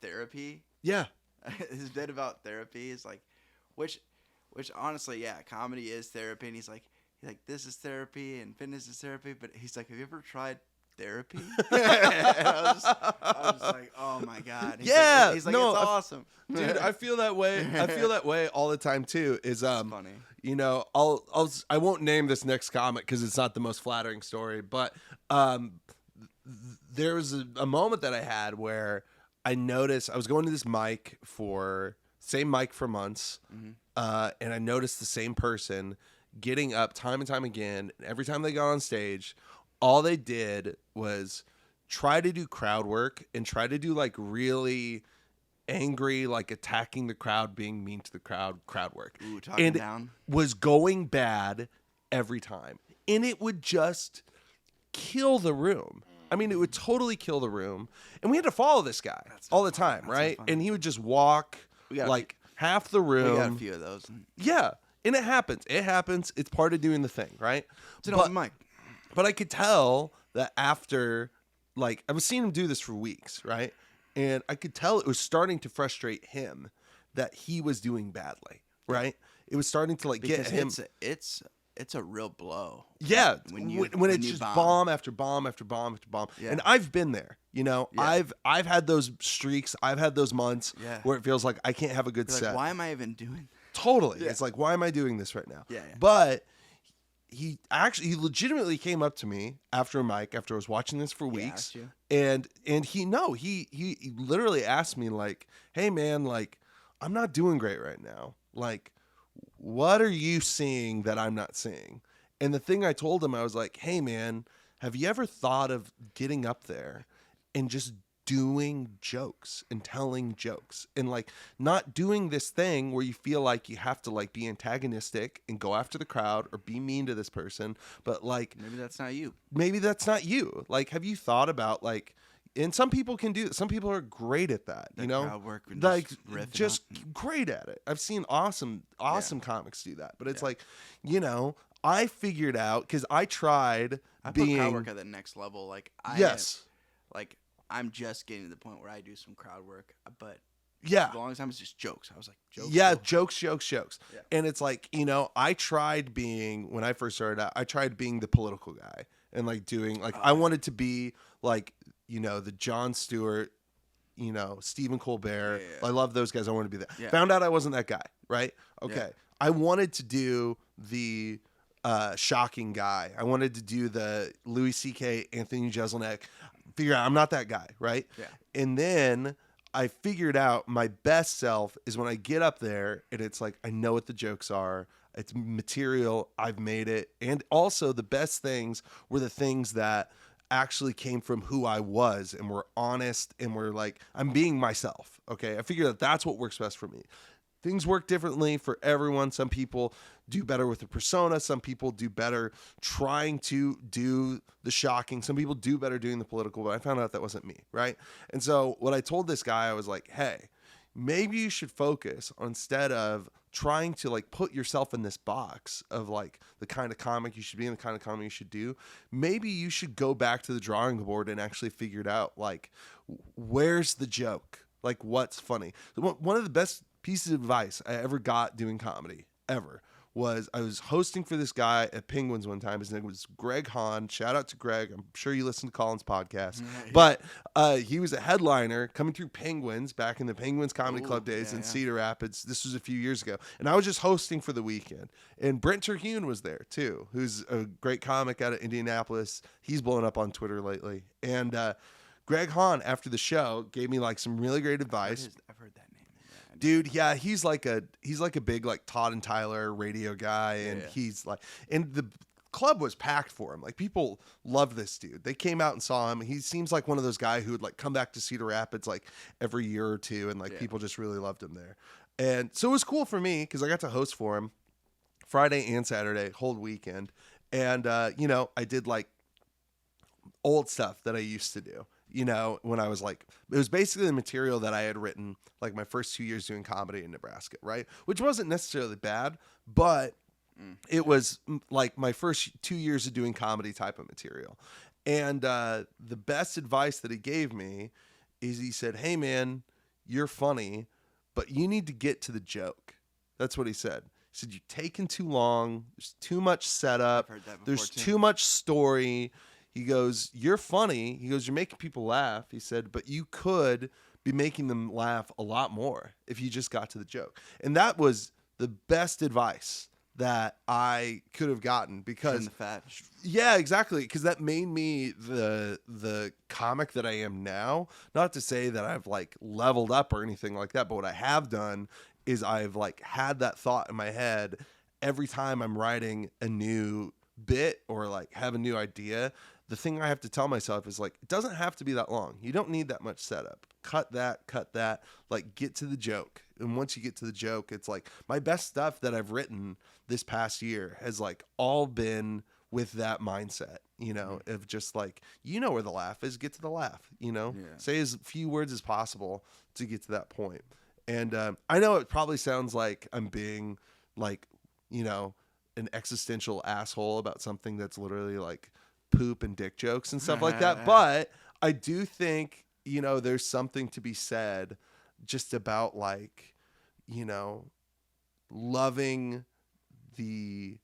therapy. Yeah. His bit about therapy is like, which honestly, yeah, comedy is therapy. And he's like, this is therapy and fitness is therapy. But he's like, have you ever tried therapy? I was just like, oh my God. He's like, no, it's awesome. Dude, I feel that way. I feel that way all the time too. Is funny. I won't name this next comic because it's not the most flattering story, but there was a moment that I had where I noticed I was going to this same mic for months, and I noticed the same person getting up time and time again. Every time they got on stage, all they did was try to do crowd work and try to do like really angry, like attacking the crowd, being mean to the crowd work. Ooh, talking and down. It was going bad every time. And it would just kill the room. I mean, it would totally kill the room. And we had to follow this guy all the time, right? And he would just walk like half the room. We got a few of those. Yeah. And it happens. It's part of doing the thing, right? It's an open mic. But I could tell that after, like, I was seeing him do this for weeks, right? And I could tell it was starting to frustrate him that he was doing badly, right? It was starting to, like, because get him. It's a real blow. Yeah, when it's just bomb after bomb after bomb after bomb. Yeah. And I've been there, Yeah. I've had those streaks. I've had those months where it feels like I can't have a good set. Like, why am I even doing? Totally. Yeah. It's like, why am I doing this right now? Yeah. But he legitimately came up to me after a mic, after I was watching this for weeks, and he literally asked me, like, hey man, like, I'm not doing great right now. Like, what are you seeing that I'm not seeing? And the thing I told him, I was like, hey man, have you ever thought of getting up there and just doing jokes and telling jokes and like not doing this thing where you feel like you have to like be antagonistic and go after the crowd or be mean to this person, but like maybe that's not you. Like, have you thought about like, and some people can do it. Some people are great at that, crowd work, like just great at it. I've seen awesome comics do that, but it's like, I figured out, because I tried being put crowd work at the next level. Like I'm just getting to the point where I do some crowd work, but yeah, for the longest time it's just jokes. I was like, jokes. Yeah, jokes. Yeah. And it's like, I tried being, when I first started out, I tried being the political guy and like doing like, I wanted to be like, the Jon Stewart, Stephen Colbert. Yeah. I love those guys. I wanted to be that. Yeah. Found out I wasn't that guy, right? Okay. Yeah. I wanted to do the shocking guy. I wanted to do the Louis C.K., Anthony Jeselnik. Figure out I'm not that guy, right? Yeah. And then I figured out my best self is when I get up there and it's like, I know what the jokes are. It's material. I've made it. And also the best things were the things that actually came from who I was and were honest and were like, I'm being myself. Okay. I figured that that's what works best for me. Things work differently for everyone. Some people do better with the persona. Some people do better trying to do the shocking. Some people do better doing the political, but I found out that wasn't me, right? And so what I told this guy, I was like, hey, maybe you should focus on, instead of trying to like put yourself in this box of like the kind of comic you should be and the kind of comic you should do, maybe you should go back to the drawing board and actually figure it out. Like, where's the joke? Like, what's funny? One of the best pieces of advice I ever got doing comedy ever was, I was hosting for this guy at Penguins one time. His name was Greg Hahn. Shout out to Greg. I'm sure you listen to Colin's podcast. But he was a headliner coming through Penguins back in the Penguins Comedy Club days in Cedar Rapids. This was a few years ago. And I was just hosting for the weekend. And Brent Terhune was there too, who's a great comic out of Indianapolis. He's blown up on Twitter lately. And Greg Hahn, after the show, gave me like some really great advice. I've heard that name. Dude, yeah, he's like a big like Todd and Tyler radio guy, and he's like, and the club was packed for him. Like, people loved this dude. They came out and saw him. He seems like one of those guys who would like come back to Cedar Rapids like every year or two, and like people just really loved him there. And so it was cool for me because I got to host for him Friday and Saturday, whole weekend. And you know, I did like old stuff that I used to do. You know, when I was like, it was basically the material that I had written like my first 2 years doing comedy in Nebraska, right? Which wasn't necessarily bad, but it was like my first 2 years of doing comedy type of material. And the best advice that he gave me is he said, hey man, you're funny, but you need to get to the joke. That's what he said. He said, you're taking too long. There's too much setup. There's too much story. He goes, you're funny. He goes, you're making people laugh. He said, but you could be making them laugh a lot more if you just got to the joke. And that was the best advice that I could have gotten because yeah, exactly. Because that made me the comic that I am now. Not to say that I've like leveled up or anything like that, but what I have done is I've like had that thought in my head every time I'm writing a new bit or like have a new idea. The thing I have to tell myself is like, it doesn't have to be that long. You don't need that much setup. Cut that, like get to the joke. And once you get to the joke, it's like my best stuff that I've written this past year has like all been with that mindset, you know, of just like, you know, where the laugh is, get to the laugh, you know, say as few words as possible to get to that point. And I know it probably sounds like I'm being like, you know, an existential asshole about something that's literally like poop and dick jokes and stuff like that. But I do think, you know, there's something to be said just about like, you know, loving the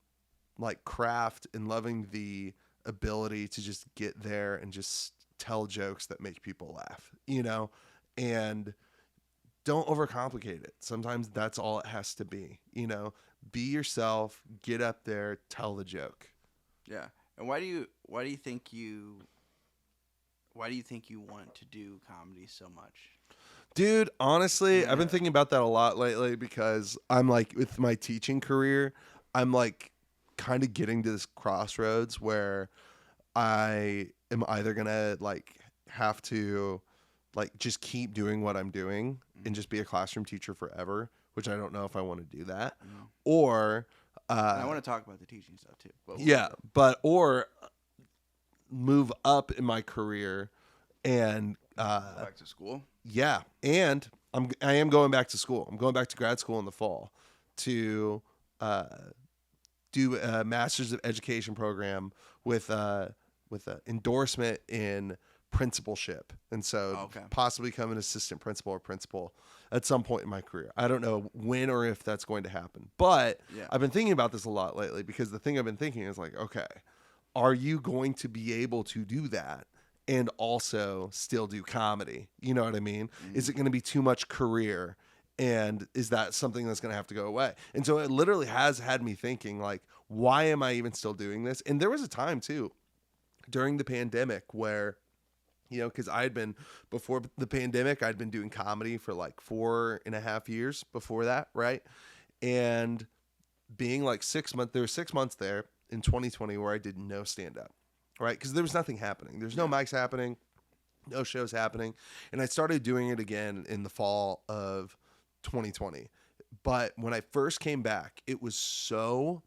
like craft and loving the ability to just get there and just tell jokes that make people laugh, you know, and don't overcomplicate it. Sometimes that's all it has to be, you know, be yourself, get up there, tell the joke. Yeah. And why do you think you want to do comedy so much? Dude, honestly, I've been thinking about that a lot lately because I'm like with my teaching career, I'm like kind of getting to this crossroads where I am either going to like have to like just keep doing what I'm doing and just be a classroom teacher forever, which I don't know if I want to do that. Or I want to talk about the teaching stuff too. But or move up in my career and back to school. Yeah, and I am going back to school. I'm going back to grad school in the fall to do a master's of education program with an endorsement in principalship, and so possibly become an assistant principal or principal at some point in my career. I don't know when or if that's going to happen, but I've been thinking about this a lot lately because the thing I've been thinking is like, okay, are you going to be able to do that and also still do comedy? You know what I mean? Is it going to be too much career? And is that something that's going to have to go away? And so it literally has had me thinking like, why am I even still doing this? And there was a time too during the pandemic where, you know, because I had been, before the pandemic, I'd been doing comedy for like 4.5 years before that, right? And being like 6 months, there were 6 months there in 2020 where I did no stand-up, right? Because there was nothing happening. There's no mics happening, no shows happening. And I started doing it again in the fall of 2020. But when I first came back, it was so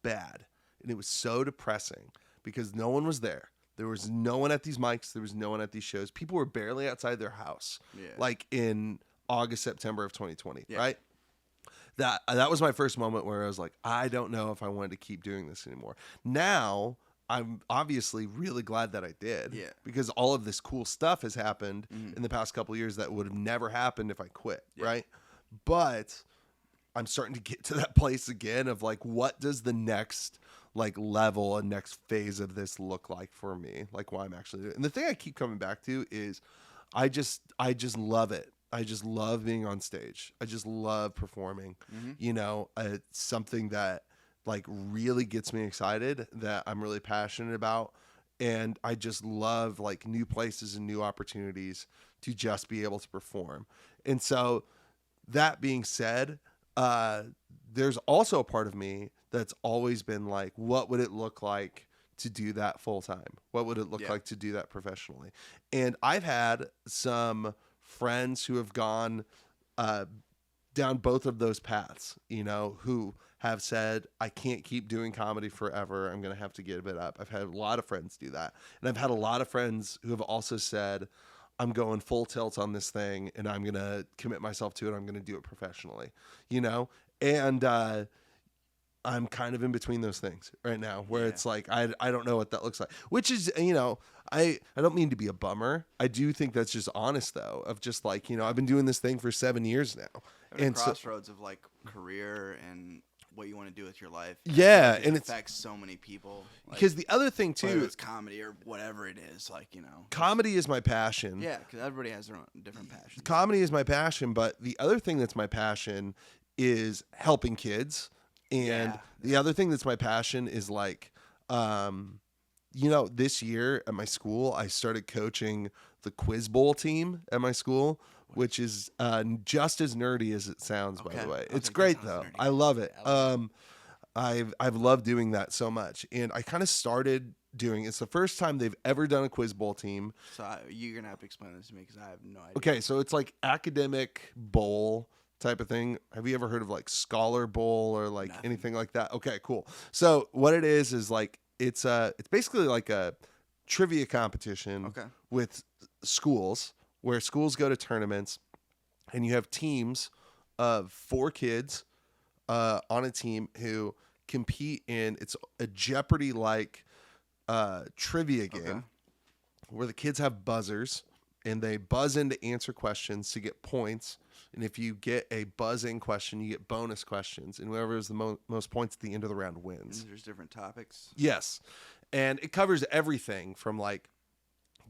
bad and it was so depressing because no one was there. There was no one at these mics. There was no one at these shows. People were barely outside their house, like in August, September of 2020, right? That was my first moment where I was like, I don't know if I wanted to keep doing this anymore. Now, I'm obviously really glad that I did because all of this cool stuff has happened in the past couple of years that would have never happened if I quit, right? But I'm starting to get to that place again of like, what does the next like level and next phase of this look like for me? Like why I'm actually doing it. And the thing I keep coming back to is I just love it. I just love being on stage. I just love performing. You know, it's something that like really gets me excited, that I'm really passionate about. And I just love like new places and new opportunities to just be able to perform. And so that being said, there's also a part of me that's always been like, what would it look like to do that full time? What would it look like to do that professionally? And I've had some friends who have gone down both of those paths, who have said, I can't keep doing comedy forever. I'm going to have to give it up. I've had a lot of friends do that. And I've had a lot of friends who have also said, I'm going full tilt on this thing and I'm going to commit myself to it. I'm going to do it professionally, And I'm kind of in between those things right now where it's like, I don't know what that looks like, which is, I don't mean to be a bummer. I do think that's just honest though, of just like, I've been doing this thing for 7 years now. And crossroads of like career and what you want to do with your life. Yeah. And it affects so many people. Because the other thing too, whether it's comedy or whatever it is, comedy is my passion. Yeah. Because everybody has their own different passions. Comedy is my passion. But the other thing that's my passion is helping kids. And the other thing that's my passion is like, this year at my school, I started coaching the Quiz Bowl team at my school, which is just as nerdy as it sounds, by the way. It's great though. Nerdy. I love it. I've loved doing that so much. And I kind of started doing, it's the first time they've ever done a Quiz Bowl team. So you're going to have to explain this to me because I have no idea. Okay, so it's like academic bowl type of thing. Have you ever heard of like Scholar Bowl or like anything like that? Okay, cool. So what it is like it's basically like a trivia competition with schools where schools go to tournaments and you have teams of 4 kids on a team who compete in, it's a Jeopardy like trivia game where the kids have buzzers and they buzz in to answer questions to get points. And if you get a buzz-in question, you get bonus questions. And whoever has the most points at the end of the round wins. And there's different topics. Yes. And it covers everything from like,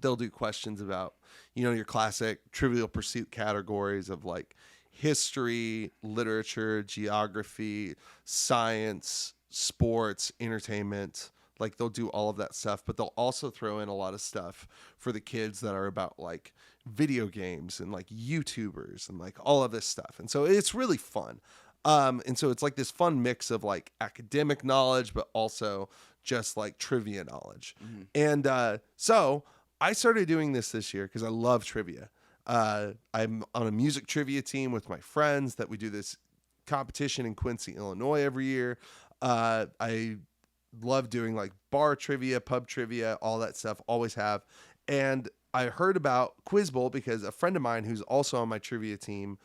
they'll do questions about, your classic Trivial Pursuit categories of like history, literature, geography, science, sports, entertainment. Like they'll do all of that stuff, but they'll also throw in a lot of stuff for the kids that are about like video games and like YouTubers and like all of this stuff. And so it's really fun. And so it's like this fun mix of like academic knowledge, but also just like trivia knowledge. Mm-hmm. And so I started doing this year because I love trivia. I'm on a music trivia team with my friends that we do this competition in Quincy, Illinois every year. I love doing like bar trivia, pub trivia, all that stuff, always have. And I heard about Quiz Bowl because a friend of mine who's also on my trivia team,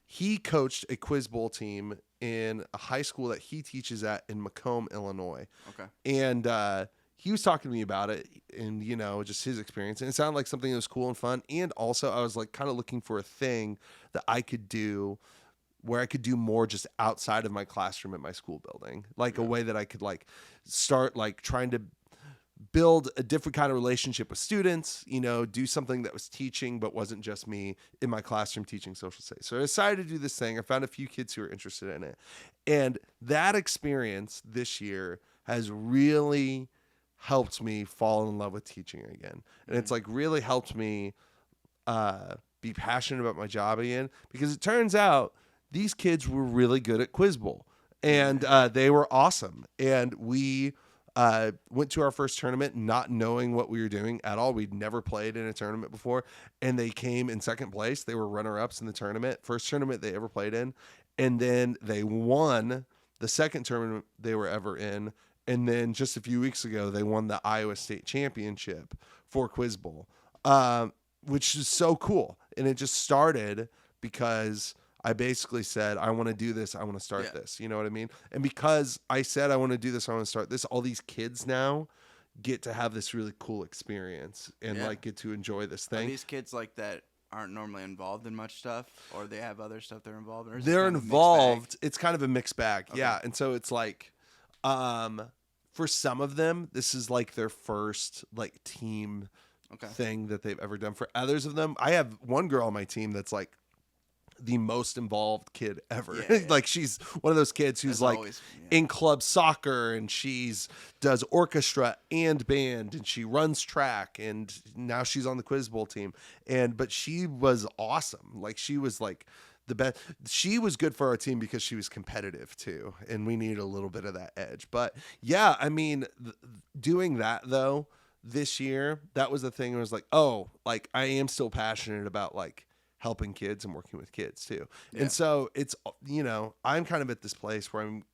he coached a Quiz Bowl team in a high school that he teaches at in Macomb, Illinois. Okay. And he was talking to me about it and, just his experience. And it sounded like something that was cool and fun. And also I was like kind of looking for a thing that I could do where I could do more just outside of my classroom at my school building, like a way that I could like start like trying to build a different kind of relationship with students, do something that was teaching, but wasn't just me in my classroom teaching social studies. So I decided to do this thing. I found a few kids who were interested in it. And that experience this year has really helped me fall in love with teaching again. And it's like really helped me be passionate about my job again, because it turns out these kids were really good at Quiz Bowl and they were awesome. And we went to our first tournament not knowing what we were doing at all. We'd never played in a tournament before. And they came in second place. They were runner-ups in the tournament, first tournament they ever played in. And then they won the second tournament they were ever in. And then just a few weeks ago, they won the Iowa State Championship for Quiz Bowl, which is so cool. And it just started because I basically said, I want to do this. I want to start this. You know what I mean? And because I said, I want to do this, I want to start this, all these kids now get to have this really cool experience and like get to enjoy this thing. Are these kids like that aren't normally involved in much stuff, or they have other stuff they're involved in? Or they're involved. It's kind of a mixed bag. Okay. Yeah. And so it's like, for some of them, this is like their first like team thing that they've ever done. For others of them, I have one girl on my team that's like the most involved kid ever. Like she's one of those kids who's like in club soccer, and does orchestra and band, and she runs track, and now she's on the Quiz Bowl team. But she was awesome. Like she was like the best. She was good for our team because she was competitive too, and we needed a little bit of that edge. But yeah, I mean, doing that though this year, that was the thing. It was like, oh, like I am still passionate about like helping kids and working with kids too. Yeah. And so it's, I'm kind of at this place where I'm,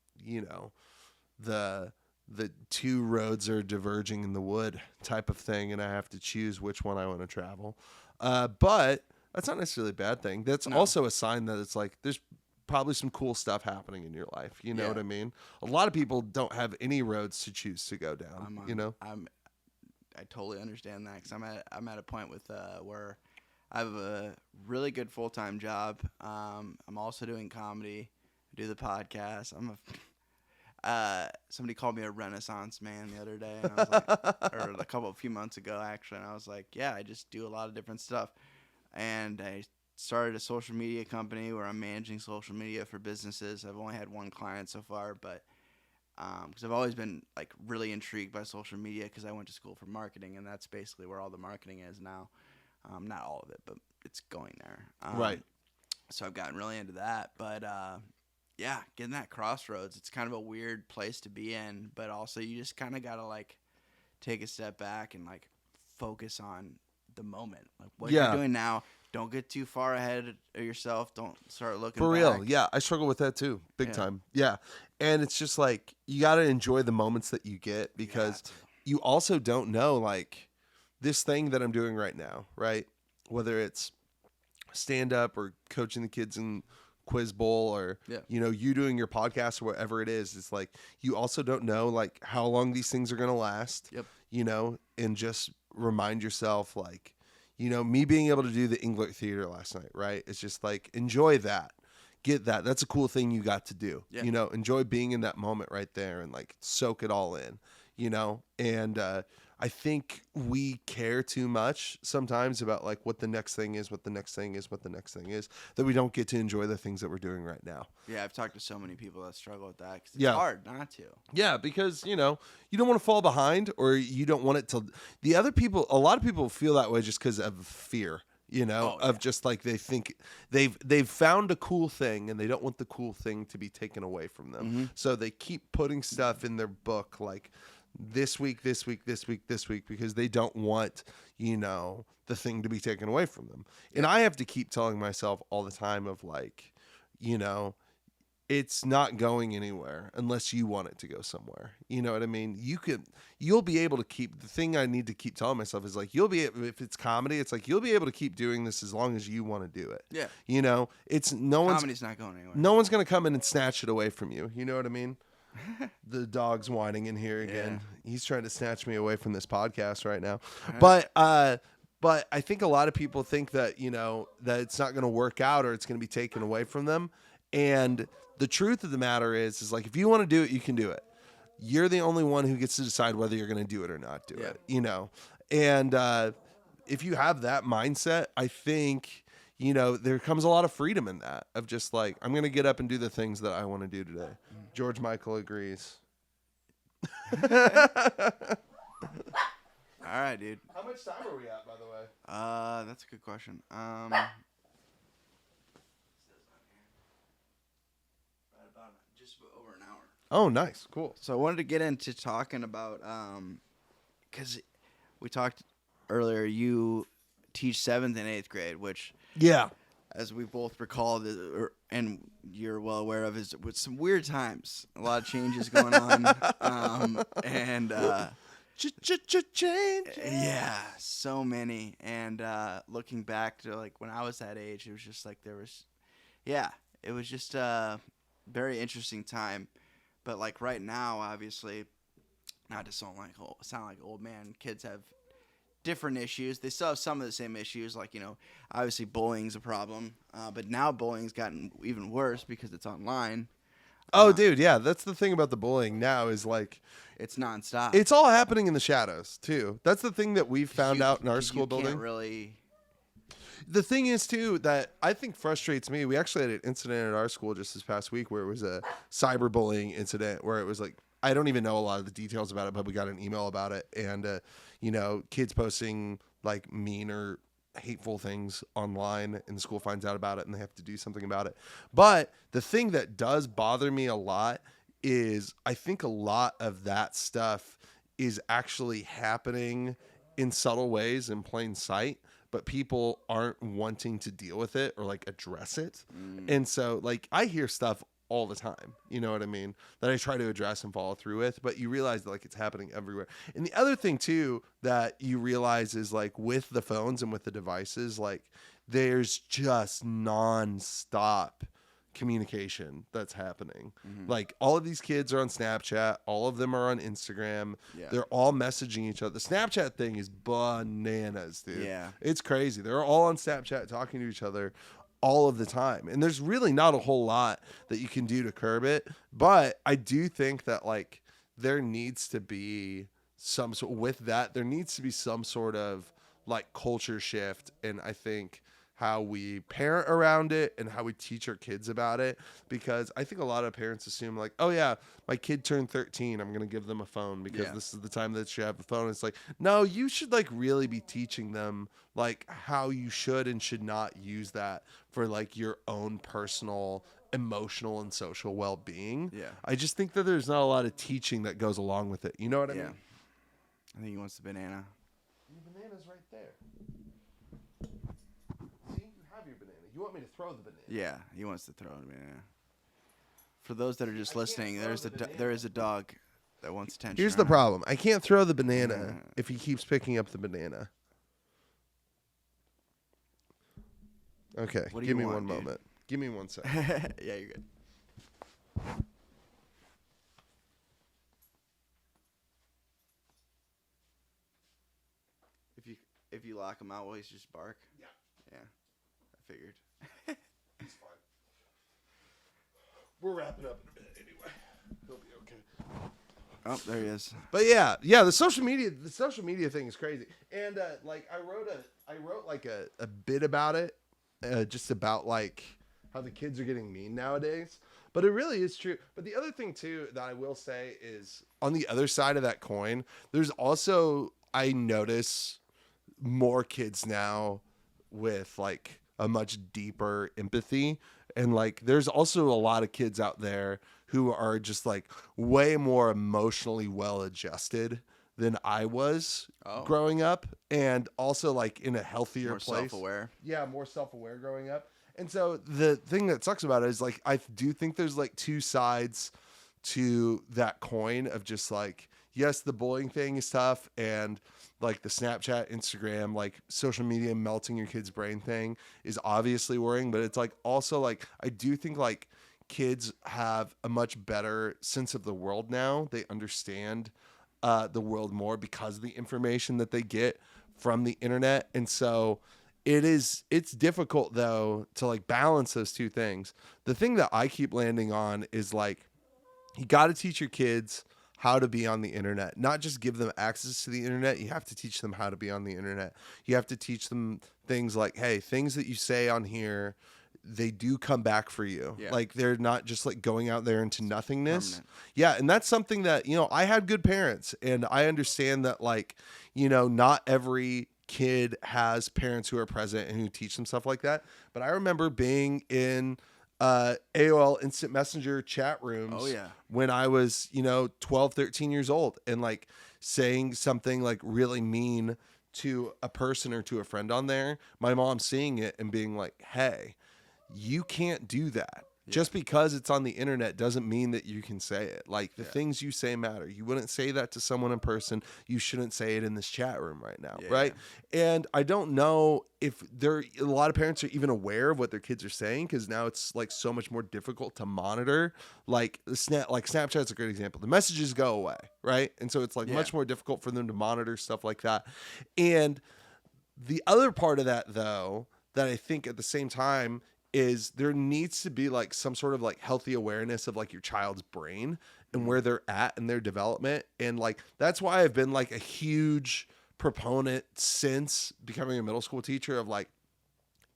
the two roads are diverging in the wood type of thing, and I have to choose which one I want to travel. But that's not necessarily a bad thing. That's also a sign that it's like there's probably some cool stuff happening in your life. You know what I mean? A lot of people don't have any roads to choose to go down. I totally understand that because I'm at a point with where I have a really good full-time job. I'm also doing comedy. I do the podcast. Somebody called me a Renaissance man the other day, and I was like, or a few months ago actually, and I was like, yeah, I just do a lot of different stuff. And I started a social media company where I'm managing social media for businesses. I've only had one client so far, but because I've always been like really intrigued by social media because I went to school for marketing, and that's basically where all the marketing is now. Not all of it, but it's going there. Right. So I've gotten really into that, but yeah, getting that crossroads, it's kind of a weird place to be in, but also you just kind of got to like take a step back and like focus on the moment. Like what you're doing now, don't get too far ahead of yourself. Don't start looking for back. real. Yeah, I struggle with that too, big time. Yeah. And it's just like you got to enjoy the moments that you get because you also don't know like this thing that I'm doing right now, right? Whether it's stand up or coaching the kids in Quiz Bowl or you doing your podcast or whatever it is, it's like you also don't know like how long these things are going to last. And just remind yourself like me being able to do the English theater last night, right? It's just like enjoy that, get that. That's a cool thing you got to do. Enjoy being in that moment right there and like soak it all in. And I think we care too much sometimes about like what the next thing is, that we don't get to enjoy the things that we're doing right now. Yeah, I've talked to so many people that struggle with that because it's hard not to. Yeah, because, you don't want to fall behind or you don't want it to – a lot of people feel that way just because of fear, just like they think they've found a cool thing and they don't want the cool thing to be taken away from them. Mm-hmm. So they keep putting stuff in their book like – this week, because they don't want, the thing to be taken away from them. And I have to keep telling myself all the time of like, it's not going anywhere unless you want it to go somewhere. You know what I mean? You'll be able to keep, the thing I need to keep telling myself is like, if it's comedy, it's like, you'll be able to keep doing this as long as you want to do it. Yeah. Comedy's not going anywhere. No one's going to come in and snatch it away from you. You know what I mean? The dog's whining in here again. Yeah. He's trying to snatch me away from this podcast right now. But I think a lot of people think that, that it's not going to work out or it's going to be taken away from them. And the truth of the matter is like, if you want to do it, you can do it. You're the only one who gets to decide whether you're going to do it or not do it, And if you have that mindset, I think, there comes a lot of freedom in that of just like, I'm going to get up and do the things that I want to do today. George Michael agrees. All right, dude. How much time are we at, by the way? That's a good question. Just over an hour. Oh, nice. Cool. So I wanted to get into talking about, because we talked earlier, you teach 7th and 8th grade, which... Yeah. As we both recall, and you're well aware of, is with some weird times. A lot of changes going on. Change. Yeah, so many. And looking back to like when I was that age, it was just like it was just a very interesting time. But like right now, obviously, not to sound like old man, kids have different issues. They still have some of the same issues, like, obviously bullying's a problem, but now bullying's gotten even worse because it's online. Oh, dude, yeah, that's the thing about the bullying now is like it's nonstop. It's all happening in the shadows too. That's the thing that we've found out in our school building. The thing is too that I think frustrates me. We actually had an incident at our school just this past week where it was a cyberbullying incident where it was like, I don't even know a lot of the details about it, but we got an email about it, and kids posting like mean or hateful things online and the school finds out about it and they have to do something about it. But the thing that does bother me a lot is I think a lot of that stuff is actually happening in subtle ways in plain sight, but people aren't wanting to deal with it or like address it. And so like I hear stuff all the time, you know what I mean, that I try to address and follow through with, but you realize that like it's happening everywhere. And the other thing too that you realize is like with the phones and with the devices, like there's just non-stop communication that's happening. Like all of these kids are on Snapchat, all of them are on Instagram. They're all messaging each other. The Snapchat thing is bananas, dude. Yeah. It's crazy. They're all on Snapchat talking to each other all of the time. And there's really not a whole lot that you can do to curb it, but I do think that like there needs to be some sort with that, there needs to be some sort of like culture shift. And I think how we parent around it and how we teach our kids about it, because I think a lot of parents assume like, oh yeah, my kid turned 13, I'm going to give them a phone because this is the time that they should have a phone. It's like, no, you should like really be teaching them like how you should and should not use that for like your own personal emotional and social well-being. I just think that there's not a lot of teaching that goes along with it. You know what I mean? I think he wants the banana. Your banana's right there. See, you have your banana. You want me to throw the banana? Yeah, he wants to throw the banana. For those that are just listening, there is a dog that wants attention. Here's the problem. I can't throw the banana if he keeps picking up the banana. Okay, give me one moment. Give me 1 second. Yeah, you're good. If you lock him out, will he just bark? Yeah. Yeah, I figured. He's fine. We're wrapping up in a minute anyway. He'll be okay. Oh, there he is. But yeah, the social media thing is crazy. And like I wrote like a bit about it, just about like how the kids are getting mean nowadays. But it really is true. But the other thing too that I will say is on the other side of that coin, there's also, I notice more kids now with like a much deeper empathy. And like there's also a lot of kids out there who are just like way more emotionally well adjusted than I was growing up, and also like in a healthier More place. self-aware. Yeah, more self-aware growing up. And so the thing that sucks about it is like I do think there's like two sides to that coin of just like, yes, the bullying thing is tough, and like the Snapchat, Instagram, like social media melting your kid's brain thing is obviously worrying, but it's like also like I do think like kids have a much better sense of the world now. They understand the world more because of the information that they get from the internet. And so it's difficult though to like balance those two things. The thing that I keep landing on is like, you got to teach your kids how to be on the internet, not just give them access to the internet. You have to teach them how to be on the internet. You have to teach them things like, hey, things that you say on here, they do come back for you. Yeah. Like they're not just like going out there into nothingness. Permanent. Yeah. And that's something that, you know, I had good parents, and I understand that like, you know, not every kid has parents who are present and who teach them stuff like that. But I remember being in AOL Instant Messenger chat rooms when I was, you know, 12, 13 years old, and like saying something like really mean to a person or to a friend on there, my mom seeing it and being like, hey, you can't do that. Just because it's on the internet doesn't mean that you can say it. Like the things you say matter. You wouldn't say that to someone in person. You shouldn't say it in this chat room right now. Right. And I don't know if a lot of parents are even aware of what their kids are saying, because now it's like so much more difficult to monitor. Like Snapchat's a great example. The messages go away. Right. And so it's like much more difficult for them to monitor stuff like that. And the other part of that, though, that I think at the same time is there needs to be like some sort of like healthy awareness of like your child's brain and where they're at in their development. And like, that's why I've been like a huge proponent since becoming a middle school teacher of like,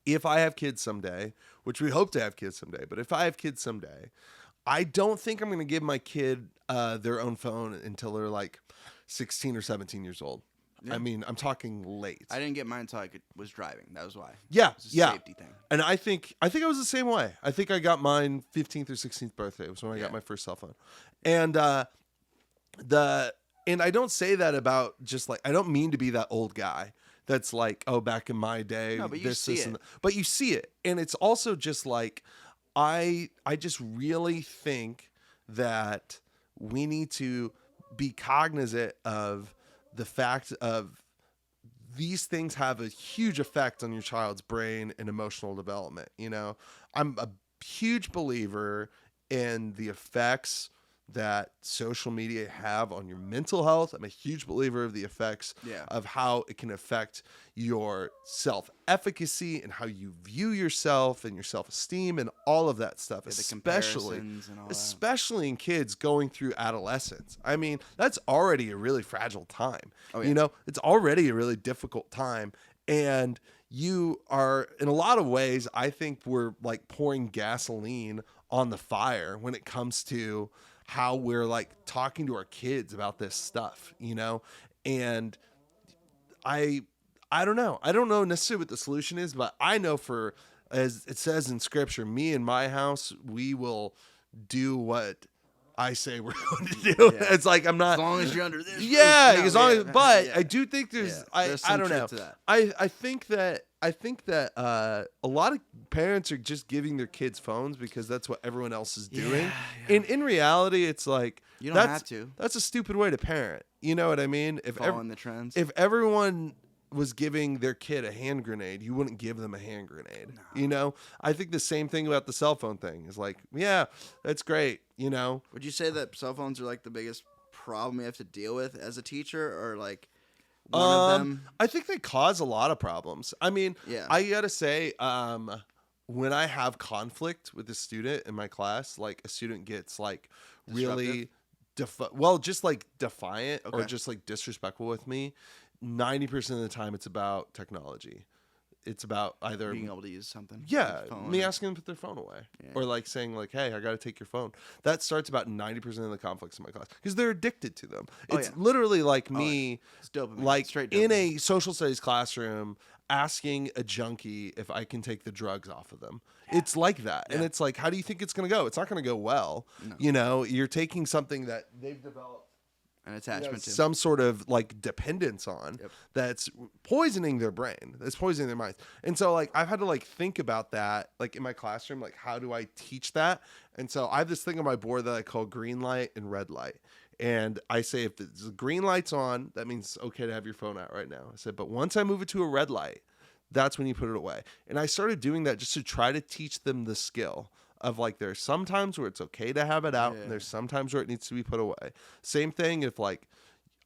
if I have kids someday, which we hope to have kids someday, but if I have kids someday, I don't think I'm going to give my kid their own phone until they're like 16 or 17 years old. I mean, I'm talking late. I didn't get mine until I was driving. That was why. Yeah, It was a yeah. safety thing. And I think I was the same way. I think I got mine 15th or 16th birthday was when I got my first cell phone. And and I don't say that about just like, I don't mean to be that old guy that's like, oh, back in my day, No, but you see it. But you see it. And it's also just like, I just really think that we need to be cognizant of the fact of these things have a huge effect on your child's brain and emotional development. You know, I'm a huge believer in the effects that social media have on your mental health. I'm a huge believer of the effects of how it can affect your self-efficacy and how you view yourself and your self-esteem and all of that stuff, especially in kids going through adolescence. I mean, that's already a really fragile time. You know, it's already a really difficult time. And you are, in a lot of ways, I think we're like pouring gasoline on the fire when it comes to how we're like talking to our kids about this stuff, you know? And I don't know. I don't know necessarily what the solution is, but I know as it says in scripture, me and my house, we will do what I say we're going to do. Yeah. It's like, I'm not, as long as you're under this. Yeah. As long as, but I do think there's I don't know. To that. I think that a lot of parents are just giving their kids phones because that's what everyone else is doing. Yeah. And in reality, it's like, you don't have to. That's a stupid way to parent. You know what I mean? Following the trends. If everyone was giving their kid a hand grenade, you wouldn't give them a hand grenade. No. You know? I think the same thing about the cell phone thing is like, yeah, that's great. You know? Would you say that cell phones are like the biggest problem you have to deal with as a teacher, or like one of them? I think they cause a lot of problems. I mean, I gotta say, when I have conflict with a student in my class, like a student gets like really just like defiant or just like disrespectful with me, 90% of the time it's about technology. It's about either being able to use something. Yeah, me asking them to put their phone away, or like saying like, "Hey, I got to take your phone." That starts about 90% of the conflicts in my class because they're addicted to them. It's literally like me, it's dopamine. Like straight dopamine. In a social studies classroom, asking a junkie if I can take the drugs off of them. It's like that, and it's like, how do you think it's going to go? It's not going to go well. No. You know, you're taking something that they've developed an attachment to, some sort of like dependence on, that's poisoning their brain, that's poisoning their minds. And so like I've had to like think about that like in my classroom, like how do I teach that? And so I have this thing on my board that I call green light and red light. And I say, if the green light's on, that means it's okay to have your phone out right now. I said, but once I move it to a red light, that's when you put it away. And I started doing that just to try to teach them the skill of like, there's some times where it's okay to have it out, and there's some times where it needs to be put away. Same thing if like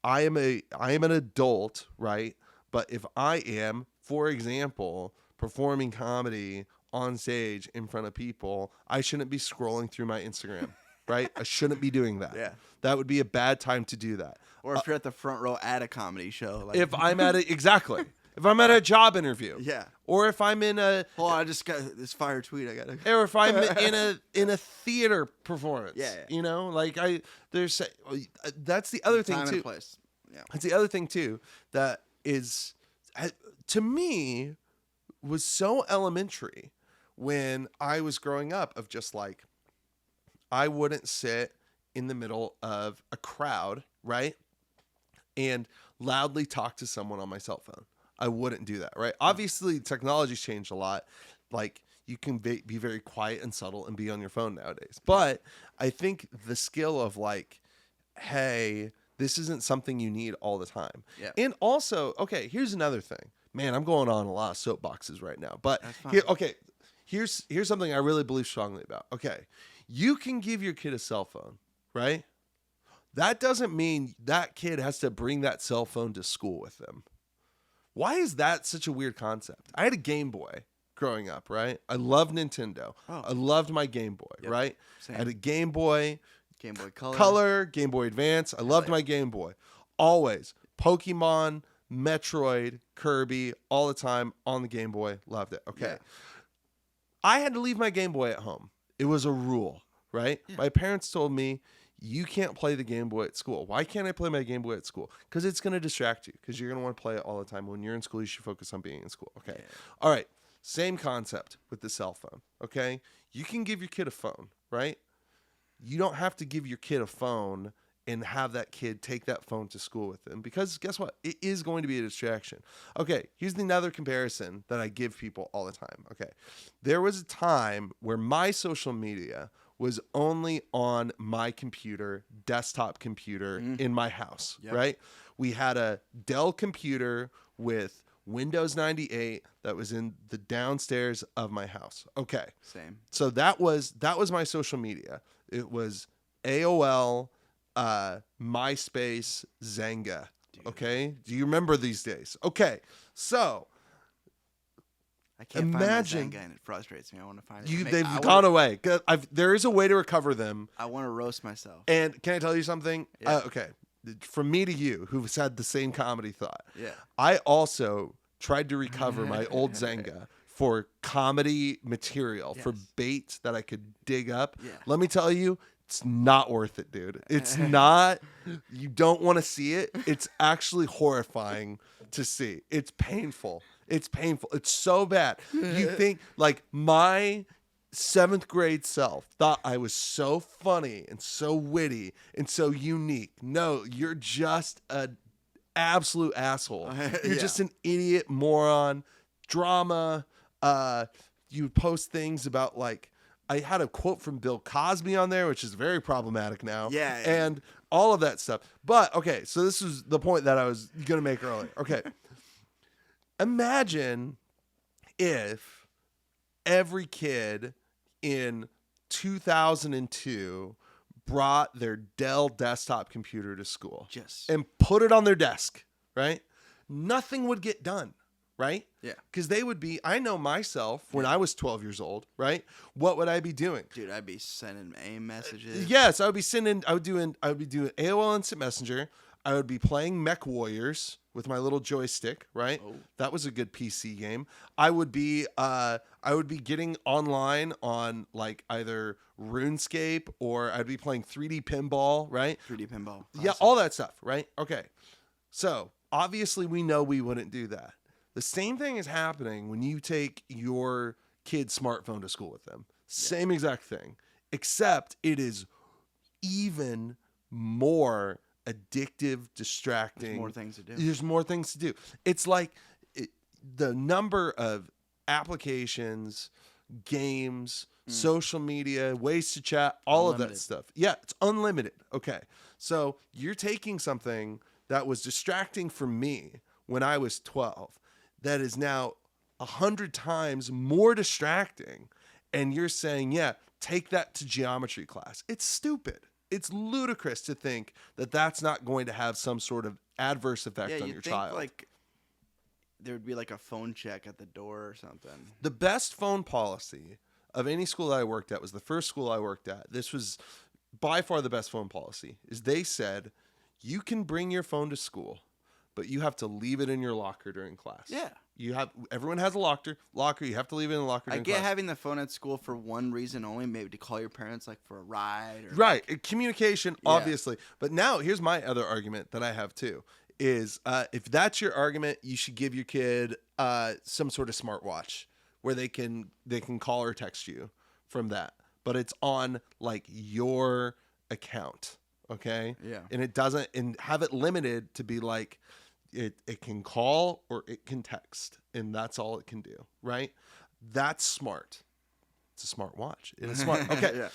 I am an adult, right? But if I am, for example, performing comedy on stage in front of people, I shouldn't be scrolling through my Instagram, right? I shouldn't be doing that. Yeah. That would be a bad time to do that. Or if you're at the front row at a comedy show. Like, if I'm at it, exactly. If I'm at a job interview, or if I'm in a I just got this fire tweet. I got to. Or if I'm in a theater performance, you know, like that's the other thing time too. And place. Yeah, that's the other thing too. That is, to me, was so elementary when I was growing up. Of just like, I wouldn't sit in the middle of a crowd, right, and loudly talk to someone on my cell phone. I wouldn't do that, right? Obviously, technology's changed a lot. Like, you can be very quiet and subtle and be on your phone nowadays. But I think the skill of like, hey, this isn't something you need all the time. Yeah. And also, okay, here's another thing. Man, I'm going on a lot of soapboxes right now. But here's something I really believe strongly about. Okay, you can give your kid a cell phone, right? That doesn't mean that kid has to bring that cell phone to school with them. Why is that such a weird concept? I had a Game Boy growing up, right? I loved Nintendo. Oh. I loved my Game Boy, right? Same. I had a Game Boy. Game Boy Color, Game Boy Advance. I loved my Game Boy. Always. Pokemon, Metroid, Kirby, all the time on the Game Boy. Loved it. Okay. Yeah. I had to leave my Game Boy at home. It was a rule, right? Yeah. My parents told me, you can't play the Game Boy at school. Why can't I play my Game Boy at school? Because it's going to distract you, because you're going to want to play it all the time. When you're in school, you should focus on being in school. Okay. Yeah. All right. Same concept with the cell phone. Okay. You can give your kid a phone, right? You don't have to give your kid a phone and have that kid take that phone to school with them, because guess what? It is going to be a distraction. Okay, here's another comparison that I give people all the time. Okay, there was a time where my social media was only on my computer, desktop computer in my house, right? We had a Dell computer with Windows 98 that was in the downstairs of my house. Okay. Same. So that was my social media. It was AOL, MySpace, Zanga. Dude. Okay. Do you remember these days? Okay. So I can't imagine, find my Zanga, and it frustrates me. I want to find it. They've gone away. There is a way to recover them. I want to roast myself. And can I tell you something? Yeah. Okay. From me to you, who's had the same comedy thought. Yeah. I also tried to recover my old Zanga for comedy material, for bait that I could dig up. Yeah. Let me tell you, it's not worth it, dude. It's not. You don't want to see it. It's actually horrifying to see. It's painful. It's painful. It's so bad. You think, like, my 7th grade self thought I was so funny and so witty and so unique. No, you're just an absolute asshole. You're just an idiot, moron, drama. You post things about, like, I had a quote from Bill Cosby on there, which is very problematic now. Yeah. And all of that stuff. But, okay, so this is the point that I was going to make earlier. Okay. Imagine if every kid in 2002 brought their Dell desktop computer to school and put it on their desk, right? Nothing would get done, right? Yeah. Because they would be, I know myself when I was 12 years old, right? What would I be doing? Dude, I'd be sending AIM messages. Yes, I would be doing AOL Instant Messenger. I would be playing Mech Warriors with my little joystick, right? Oh. That was a good PC game. I would be getting online on, like, either RuneScape, or I'd be playing 3D pinball, right? 3D pinball. Yeah, all that stuff, right? Okay. So, obviously we know we wouldn't do that. The same thing is happening when you take your kid's smartphone to school with them. Same exact thing, except it is even more addictive, distracting. There's more things to do. There's more things to do. It's like the number of applications, games, social media, ways to chat, all of that stuff. Yeah, it's unlimited. Okay. So you're taking something that was distracting for me when I was 12 that is now 100 times more distracting, and you're saying, yeah, take that to geometry class. It's stupid. It's ludicrous to think that that's not going to have some sort of adverse effect on your child. Like, there would be like a phone check at the door or something. The best phone policy of any school that I worked at was the first school I worked at. This was by far the best phone policy. Is they said, you can bring your phone to school, but you have to leave it in your locker during class. Yeah. Everyone has a locker. You have to leave it in the locker during class. I get having the phone at school for one reason only, maybe to call your parents, like, for a ride. Or right. Communication, obviously. But now here's my other argument that I have too, is if that's your argument, you should give your kid some sort of smartwatch where they can call or text you from that. But it's on, like, your account. Okay. Yeah. And have it limited to be like, it can call or it can text, and that's all it can do, right? That's smart. It's a smart watch. It is smart. Okay.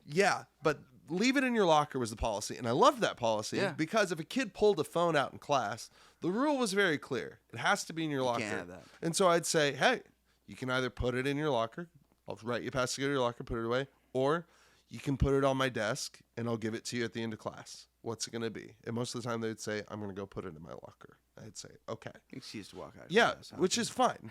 Yeah. But leave it in your locker was the policy. And I loved that policy because if a kid pulled a phone out in class, the rule was very clear. It has to be in your locker. Can't have that. And so I'd say, hey, you can either put it in your locker, I'll write you a pass to go to your locker, put it away, or you can put it on my desk and I'll give it to you at the end of class. What's it going to be? And most of the time they would say, I'm going to go put it in my locker. I'd say, okay. Excuse to walk out. Yeah, which is fine.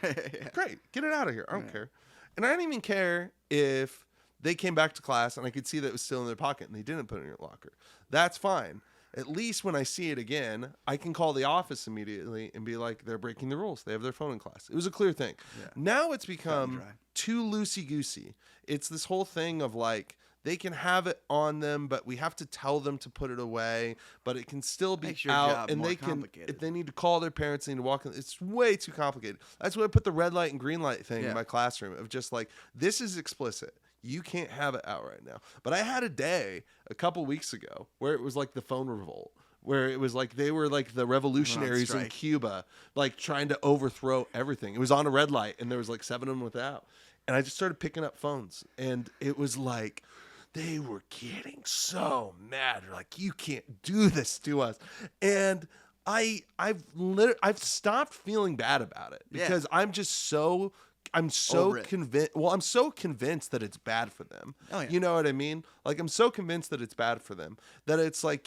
Great. Get it out of here. I don't care. And I don't even care if they came back to class and I could see that it was still in their pocket and they didn't put it in your locker. That's fine. At least when I see it again, I can call the office immediately and be like, they're breaking the rules. They have their phone in class. It was a clear thing. Yeah. Now it's become too loosey-goosey. It's this whole thing of, like, they can have it on them, but we have to tell them to put it away, but it can still be Makes your out, job and more they can, complicated. if they need to call their parents, they need to walk in. It's way too complicated. That's why I put the red light and green light thing in my classroom of just like, this is explicit. You can't have it out right now. But I had a day a couple weeks ago where it was like the phone revolt, where it was like they were like the revolutionaries in Cuba, like trying to overthrow everything. It was on a red light, and there was like 7 of them without. And I just started picking up phones, and it was like they were getting so mad. They're like, you can't do this to us. And I've stopped feeling bad about it because I'm so convinced. Well, I'm so convinced that it's bad for them. Oh, yeah. You know what I mean? Like, I'm so convinced that it's bad for them that it's like,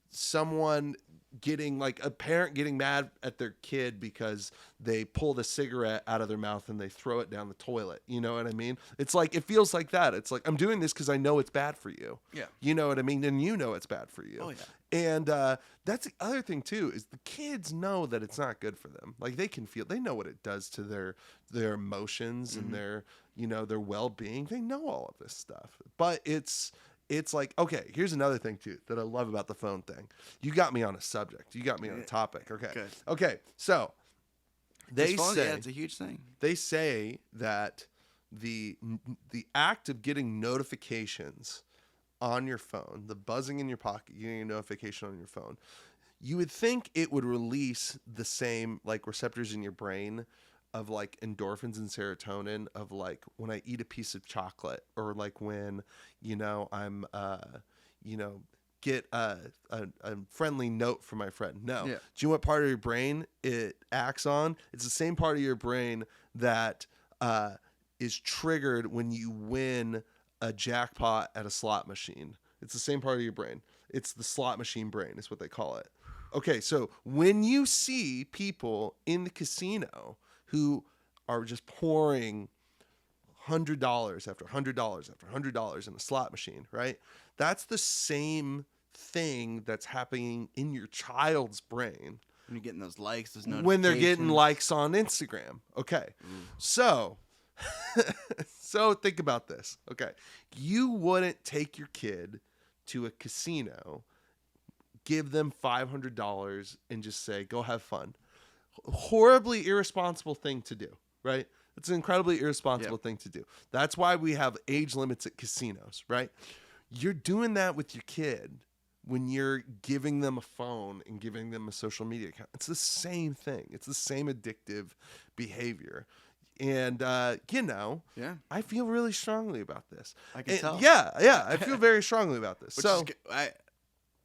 someone getting, like, a parent getting mad at their kid because they pull the cigarette out of their mouth and they throw it down the toilet. You know what I mean? It's like, it feels like that. It's like, I'm doing this because I know it's bad for you. Yeah. You know what I mean? And you know it's bad for you. Oh, yeah. And that's the other thing too, is the kids know that it's not good for them. Like, they know what it does to their emotions and their well-being. They know all of this stuff. But it's like, okay, here's another thing too that I love about the phone thing. You got me on a subject. You got me on a topic. Okay. Good. Okay. So they say it's a huge thing. They say that the act of getting notifications on your phone, the buzzing in your pocket, getting a notification on your phone, you would think it would release the same like receptors in your brain of like endorphins and serotonin of like when I eat a piece of chocolate, or like when I'm get a friendly note from my friend. No. Yeah. Do you know what part of your brain it acts on? It's the same part of your brain that is triggered when you win a jackpot at a slot machine. It's the same part of your brain. It's the slot machine brain is what they call it. Okay, so when you see people in the casino who are just pouring $100 after $100 after $100 in a slot machine, right? That's the same thing that's happening in your child's brain. When you're getting those likes, those notifications. When they're getting likes on Instagram. Okay, So think about this. Okay, you wouldn't take your kid to a casino, give them $500 and just say, go have fun. Horribly irresponsible thing to do, right? It's an incredibly irresponsible thing to do. That's why we have age limits at casinos, right? You're doing that with your kid when you're giving them a phone and giving them a social media account. It's the same thing. It's the same addictive behavior. And, I feel really strongly about this. I can tell. Yeah. I feel very strongly about this.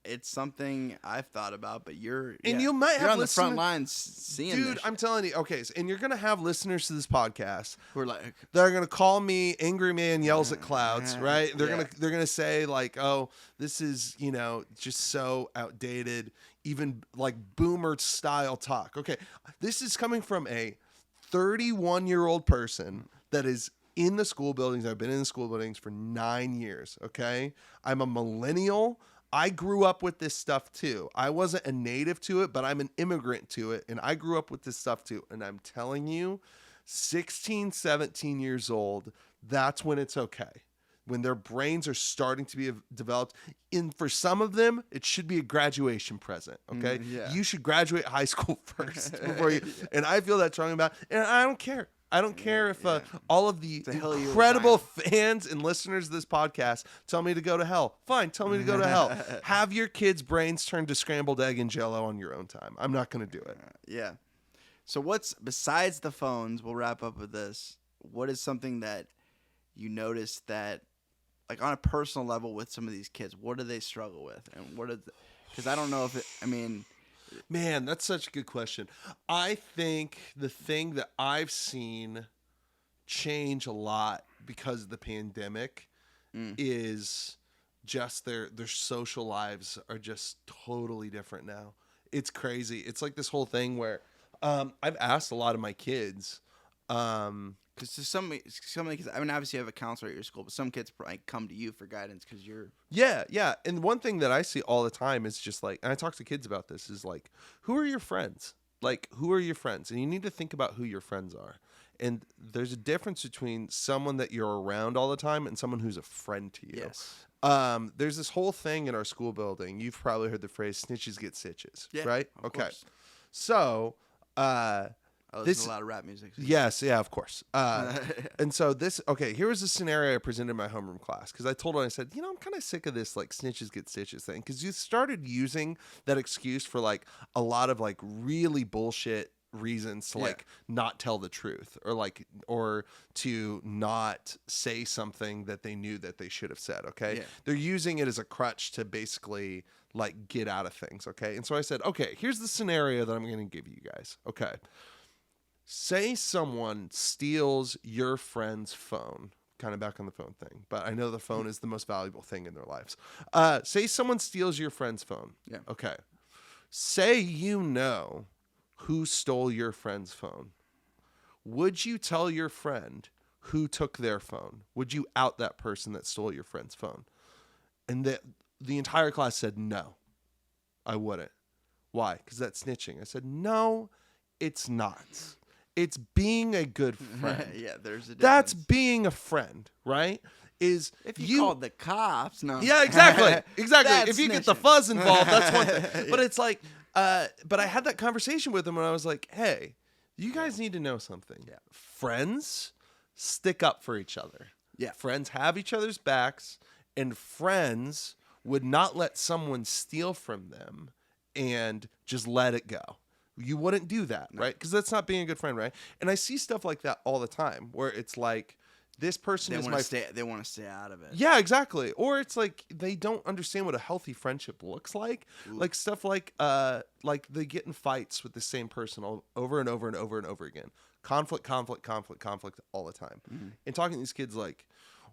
It's something I've thought about, but you're you might have on the front lines seeing dude, this. I'm telling you. Okay, and you're gonna have listeners to this podcast who are like, they're gonna call me angry man yells at clouds, right? They're gonna say like, oh, this is just so outdated, even like boomer style talk. Okay, this is coming from a 31-year-old person that is in the school buildings. I've been in the school buildings for 9 years. Okay, I'm a millennial. I grew up with this stuff too. I wasn't a native to it, but I'm an immigrant to it. And I grew up with this stuff too. And I'm telling you, 16, 17 years old, that's when it's okay. When their brains are starting to be developed. For some of them, it should be a graduation present. Okay. You should graduate high school first before you. And I feel that strongly about it. And I don't care. I don't care if all of the incredible fans and listeners of this podcast tell me to go to hell. Fine, tell me to go to hell. Have your kids' brains turn to scrambled egg and Jell-O on your own time. I'm not going to do it. Yeah. So what's, besides the phones, we'll wrap up with this, what is something that you notice that, like on a personal level with some of these kids, what do they struggle with? And because I don't know if Man, that's such a good question. I think the thing that I've seen change a lot because of the pandemic is just their social lives are just totally different now. It's crazy. It's like this whole thing where I've asked a lot of my kids. Because to some kids, I mean, obviously you have a counselor at your school, but some kids probably come to you for guidance because you're... Yeah. And one thing that I see all the time is just like, and I talk to kids about this, is like, who are your friends? Like, who are your friends? And you need to think about who your friends are. And there's a difference between someone that you're around all the time and someone who's a friend to you. Yes. There's this whole thing in our school building. You've probably heard the phrase "snitches get stitches," Yeah, right? of Okay. course. So, I listen this to a lot of rap music. yes, yeah, of course. And so here was a scenario I presented in my homeroom class because I told her, I said, I'm kind of sick of this like snitches get stitches thing because you started using that excuse for like a lot of like really bullshit reasons to like not tell the truth or to not say something that they knew that they should have said. Okay. Yeah. They're using it as a crutch to basically like get out of things. Okay. And so I said, okay, here's the scenario that I'm going to give you guys. Okay. Say someone steals your friend's phone, kind of back on the phone thing, but I know the phone is the most valuable thing in their lives. Say someone steals your friend's phone. Yeah. Okay. Say you know who stole your friend's phone. Would you tell your friend who took their phone? Would you out that person that stole your friend's phone? And the entire class said, no, I wouldn't. Why? Because that's snitching. I said, no, it's not. It's being a good friend. Yeah, there's a difference. That's being a friend, right? Is if you called the cops, no. Yeah, exactly. Exactly. That's If you get snitching. the fuzz involved, that's one thing. But it's like, but I had that conversation with him and I was like, hey, you guys need to know something. Yeah. Friends stick up for each other. Yeah. Friends have each other's backs, and friends would not let someone steal from them and just let it go. You wouldn't do that, right? Because that's not being a good friend, right? And I see stuff like that all the time where it's like, this person is my... They want to stay out of it. Yeah, exactly. Or it's like they don't understand what a healthy friendship looks like. Ooh. Like stuff like they get in fights with the same person over and over and over and over again. Conflict all the time. Mm-hmm. And talking to these kids like,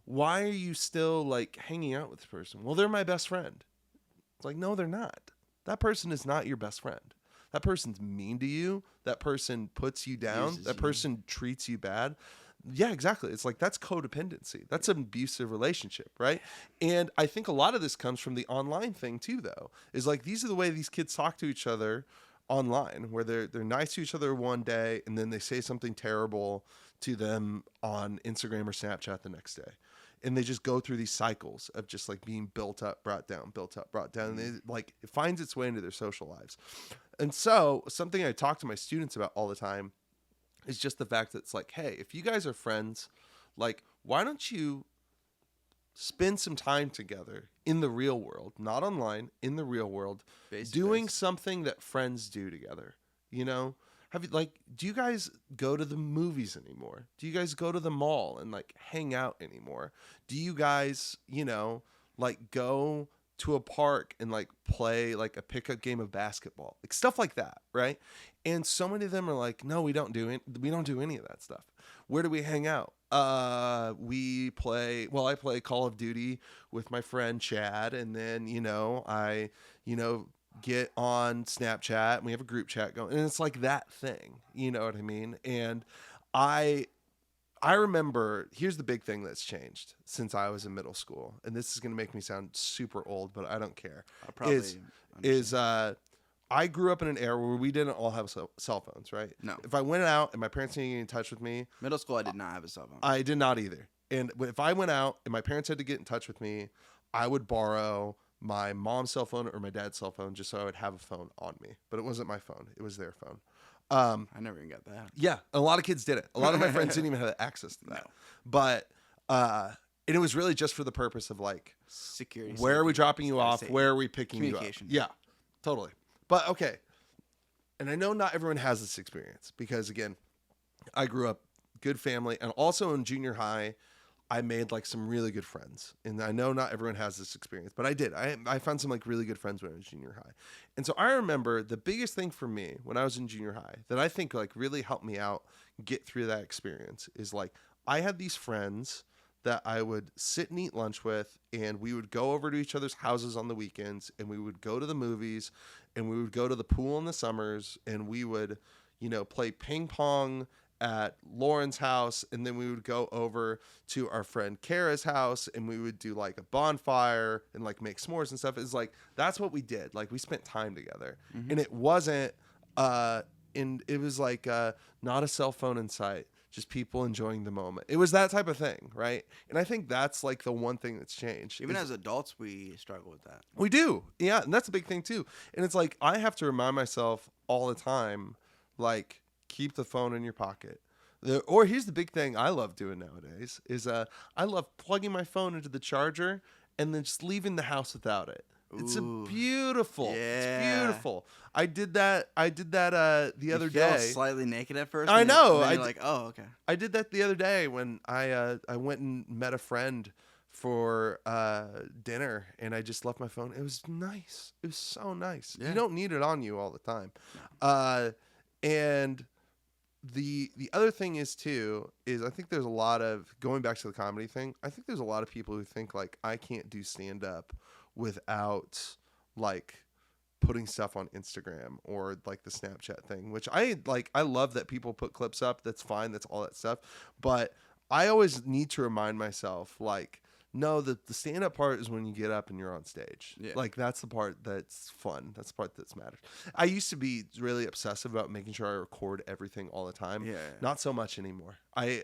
why are you still like hanging out with this person? Well, they're my best friend. It's like, no, they're not. That person is not your best friend. That person's mean to you. That person puts you down. Uses that you. person treats you bad. Yeah, exactly. It's like that's codependency. That's an abusive relationship, right? And I think a lot of this comes from the online thing too, though. Is like these are the way these kids talk to each other online, where they're nice to each other one day and then they say something terrible to them on Instagram or Snapchat the next day. And they just go through these cycles of just like being built up, brought down, built up, brought down. And they, like it finds its way into their social lives. And so something I talk to my students about all the time is just the fact that it's like, hey, if you guys are friends, like, why don't you spend some time together in the real world, not online, in the real world, doing something that friends do together, you know? Do you guys go to the movies anymore? Do you guys go to the mall and like hang out anymore? Do you guys, like go to a park and like play like a pickup game of basketball, like stuff like that, right? And so many of them are like, no, we don't do any of that stuff. Where do we hang out? I play Call of Duty with my friend Chad, and then I get on Snapchat and we have a group chat going, and it's like that thing, you know what I mean? And I remember, here's the big thing that's changed since I was in middle school, and this is going to make me sound super old, but I don't care. I grew up in an era where we didn't all have cell phones, right? No. If I went out and my parents didn't get in touch with me. Middle school, I did not have a cell phone. I did not either. And if I went out and my parents had to get in touch with me, I would borrow my mom's cell phone or my dad's cell phone just so I would have a phone on me. But it wasn't my phone. It was their phone. I never even got that. Yeah, a lot of kids did it. A lot of my friends didn't even have access to that. No. But and it was really just for the purpose of like security. Where are we dropping you off? Where are we picking you up? Yeah, totally. But okay, and I know not everyone has this experience because again, I grew up good family, and also in junior high, I made like some really good friends. And I know not everyone has this experience, but I did. I found some like really good friends when I was junior high. And so I remember the biggest thing for me when I was in junior high that I think like really helped me out get through that experience is like I had these friends that I would sit and eat lunch with, and we would go over to each other's houses on the weekends, and we would go to the movies, and we would go to the pool in the summers, and we would, play ping pong at Lauren's house, and then we would go over to our friend Kara's house, and we would do like a bonfire and like make s'mores and stuff. It's like that's what we did. Like we spent time together, and it wasn't, and it was like not a cell phone in sight, just people enjoying the moment. It was that type of thing, right? And I think that's like the one thing that's changed. Even as adults, we struggle with that. We do. Yeah, and that's a big thing too. And it's like I have to remind myself all the time, like, keep the phone in your pocket. Or here's the big thing I love doing nowadays is I love plugging my phone into the charger and then just leaving the house without it. It's beautiful. Yeah. It's beautiful. I did that the other day. Slightly naked at first. I know. And you're like, oh, okay. I did that the other day when I went and met a friend for dinner, and I just left my phone. It was nice. It was so nice. Yeah. You don't need it on you all the time. And the other thing is too is I think there's a lot of, going back to the comedy thing, I think there's a lot of people who think like I can't do stand up without like putting stuff on Instagram or like the Snapchat thing, which I love that people put clips up. That's fine. That's all that stuff. But I always need to remind myself, like, no, the stand-up part is when you get up and you're on stage. Yeah. Like, that's the part that's fun. That's the part that matters. I used to be really obsessive about making sure I record everything all the time. Yeah. Not so much anymore. I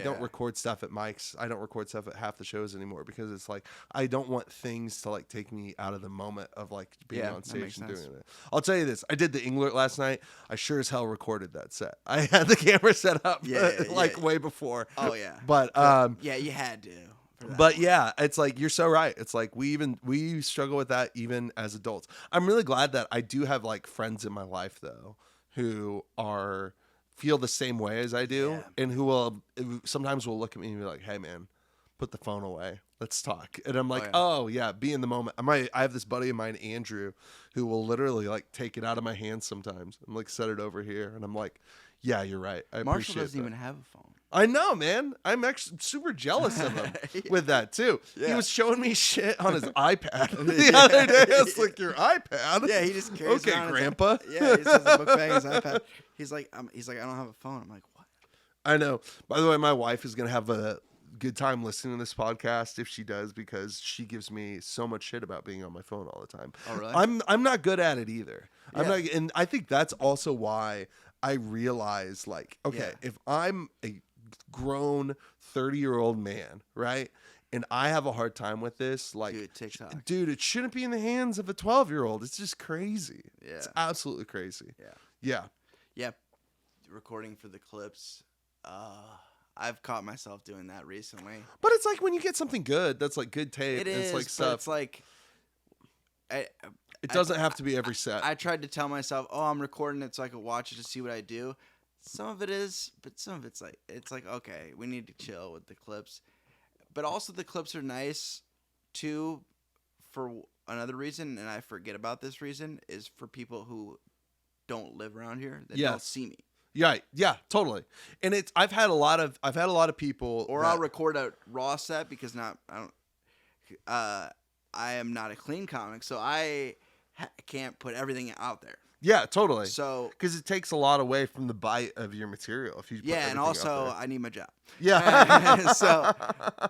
don't record stuff at mics. I don't record stuff at half the shows anymore because it's like I don't want things to like take me out of the moment of like being on stage and doing it. I'll tell you this. I did the Englert last night. I sure as hell recorded that set. I had the camera set up way before. Oh, yeah. But yeah, you had to. But yeah, it's like you're so right. It's like we struggle with that even as adults. I'm really glad that I do have like friends in my life though who feel the same way as I do, and who will sometimes will look at me and be like, "Hey man, put the phone away. Let's talk." And I'm like, "Oh yeah, be in the moment." I have this buddy of mine, Andrew, who will literally like take it out of my hands sometimes and like set it over here, and I'm like, "Yeah, you're right. I Marshall appreciate doesn't that." even have a phone. I know, man. I'm actually super jealous of him with that too. Yeah. He was showing me shit on his iPad the other day. I was like, "Your iPad?" Yeah, he just carries okay, around Grandpa. Yeah, he just has a book bag, his iPad. He's like, I don't have a phone. I'm like, what? I know. By the way, my wife is gonna have a good time listening to this podcast if she does, because she gives me so much shit about being on my phone all the time. Oh, really? I'm not good at it either. Yeah. I'm not, and I think that's also why I realize, like, okay, if I'm a grown 30-year-old man, right, and I have a hard time with this, like, Dude, TikTok. Dude, it shouldn't be in the hands of a 12-year-old. It's just crazy. Yeah. It's absolutely crazy. Yeah. Recording for the clips. I've caught myself doing that recently. But it's like when you get something good, that's like good tape. It is, it's like but stuff. it's like It doesn't have to be every set. I tried to tell myself, "Oh, I'm recording it so I could watch it to see what I do." Some of it is, but some of it's like okay, we need to chill with the clips. But also the clips are nice too for another reason, and I forget about this reason, is for people who don't live around here that don't see me. Yeah, totally. And I've had a lot of people, Or I'll record a raw set because I am not a clean comic, so I can't put everything out there. Yeah, totally. So because it takes a lot away from the bite of your material if you put and also out there. I need my job. Yeah. So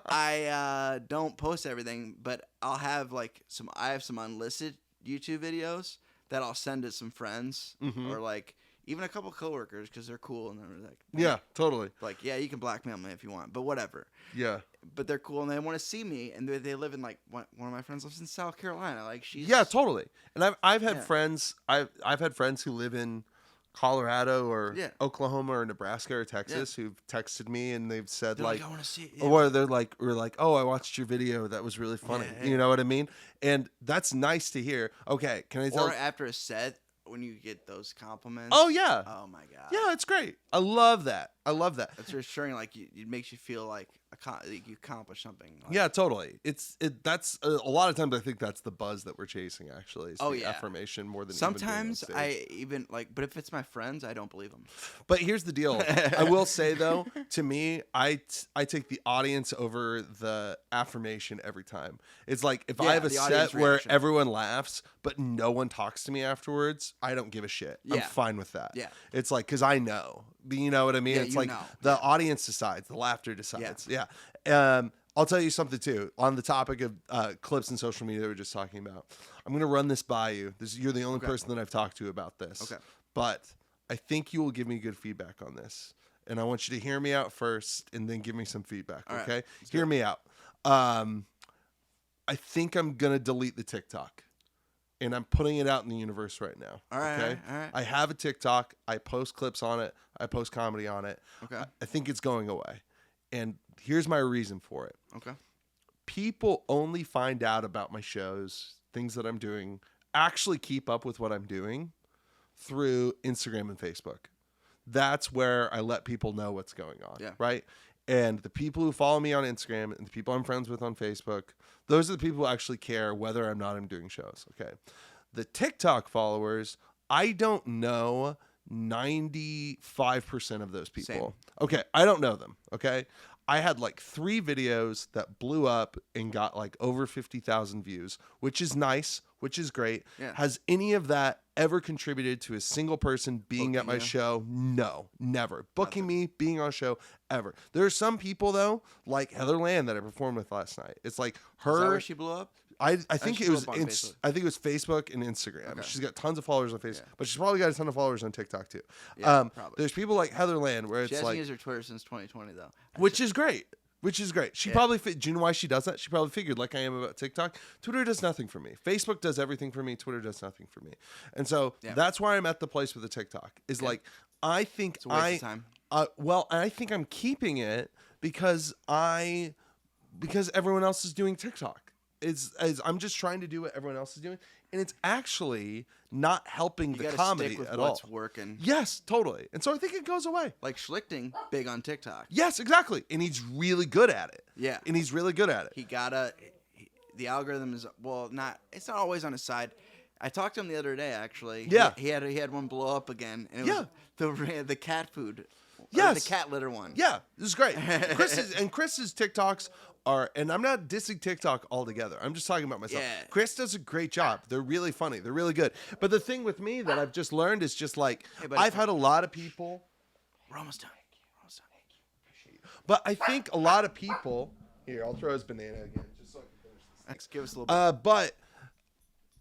I don't post everything, but I have some unlisted YouTube videos that I'll send to some friends or like even a couple coworkers because they're cool and they're like, yeah, totally. Like, yeah, you can blackmail me if you want, but whatever. Yeah. But they're cool and they want to see me, and they live in like one of my friends lives in South Carolina. Like she's totally. And I've had friends I've had friends who live in Colorado or Oklahoma or Nebraska or Texas who've texted me and they've said they're like I want to see it. Or we're like, "Oh, I watched your video. That was really funny." You know what I mean? And that's nice to hear. Okay, can I tell? Or after a set when you get those compliments. Oh yeah. Oh my god. Yeah, it's great. I love that. It's reassuring. Like it makes you feel like you accomplished something. Like, yeah, totally. That's a lot of times I think that's the buzz that we're chasing. Actually, is the affirmation more than sometimes I even like. But if it's my friends, I don't believe them. But here's the deal. I will say though, to me, I take the audience over the affirmation every time. It's like if I have a set where everyone laughs but no one talks to me afterwards, I don't give a shit. Yeah. I'm fine with that. Yeah. It's like because I know. You know what I mean? Yeah, it's like the audience decides, the laughter decides. Yeah. I'll tell you something too. On the topic of clips and social media that we were just talking about, I'm going to run this by you. You're the only person that I've talked to about this. Okay. But I think you will give me good feedback on this. and I want you to hear me out first and then give me some feedback, All right, okay? let's Hear go. me out. I think I'm going to delete the TikTok, and I'm putting it out in the universe right now, All right, okay? all right. I have a TikTok. I post clips on it. I post comedy on it. Okay. I think it's going away, and here's my reason for it. Okay. People only find out about my shows, things that I'm doing, actually keep up with what I'm doing through Instagram and Facebook. That's where I let people know what's going on, Yeah. right? And the people who follow me on Instagram and the people I'm friends with on Facebook, those are the people who actually care whether or not I'm doing shows, okay? The TikTok followers, I don't know 95% of those people. Same. Okay, I don't know them, okay? I had like 3 videos that blew up and got like over 50,000 views, which is nice, which is great. Yeah. Has any of that ever contributed to a single person being at Booking my you? show? No, never. Booking Nothing. me, being on a show, ever. There are some people though, like Heather Land that I performed with last night. It's like Is that her. where she blew up? I think she it blew was up on Facebook. I think it was Facebook and Instagram. Okay. She's got tons of followers on Facebook, Yeah. but she's probably got a ton of followers on TikTok too. Yeah, probably. There's people like Heather Land where She it's hasn't like, used her Twitter since 2020 though. which is great. Which is great. She Yeah. probably, do you know why she does that? She probably figured, like I am about TikTok, Twitter does nothing for me. Facebook does everything for me. Twitter does nothing for me. And so Yeah. that's why I'm at the place with the TikTok. Is Yeah. like, I think It's a waste of time. well, I think I'm keeping it because everyone else is doing TikTok. I'm just trying to do what everyone else is doing, and it's actually not helping You the gotta comedy stick with at all. what's working. Yes, totally. And so I think it goes away. Like Schlichting, big on TikTok. Yes, exactly. And he's really good at it. Yeah. And he's really good at it. The algorithm is it's not always on his side. I talked to him the other day actually. Yeah. He had one blow up again, and it Yeah. was the cat food. Yes. The cat litter one. Yeah, this is great. Chris's TikToks are, and I'm not dissing TikTok altogether. I'm just talking about myself. Yeah. Chris does a great job. They're really funny. They're really good. But the thing with me that I've just learned is just like, Hey, buddy. I've had a lot of people, We're almost done. but I think a lot of people, here, I'll throw his banana again, just so I can finish this. Let's give us a little bit. But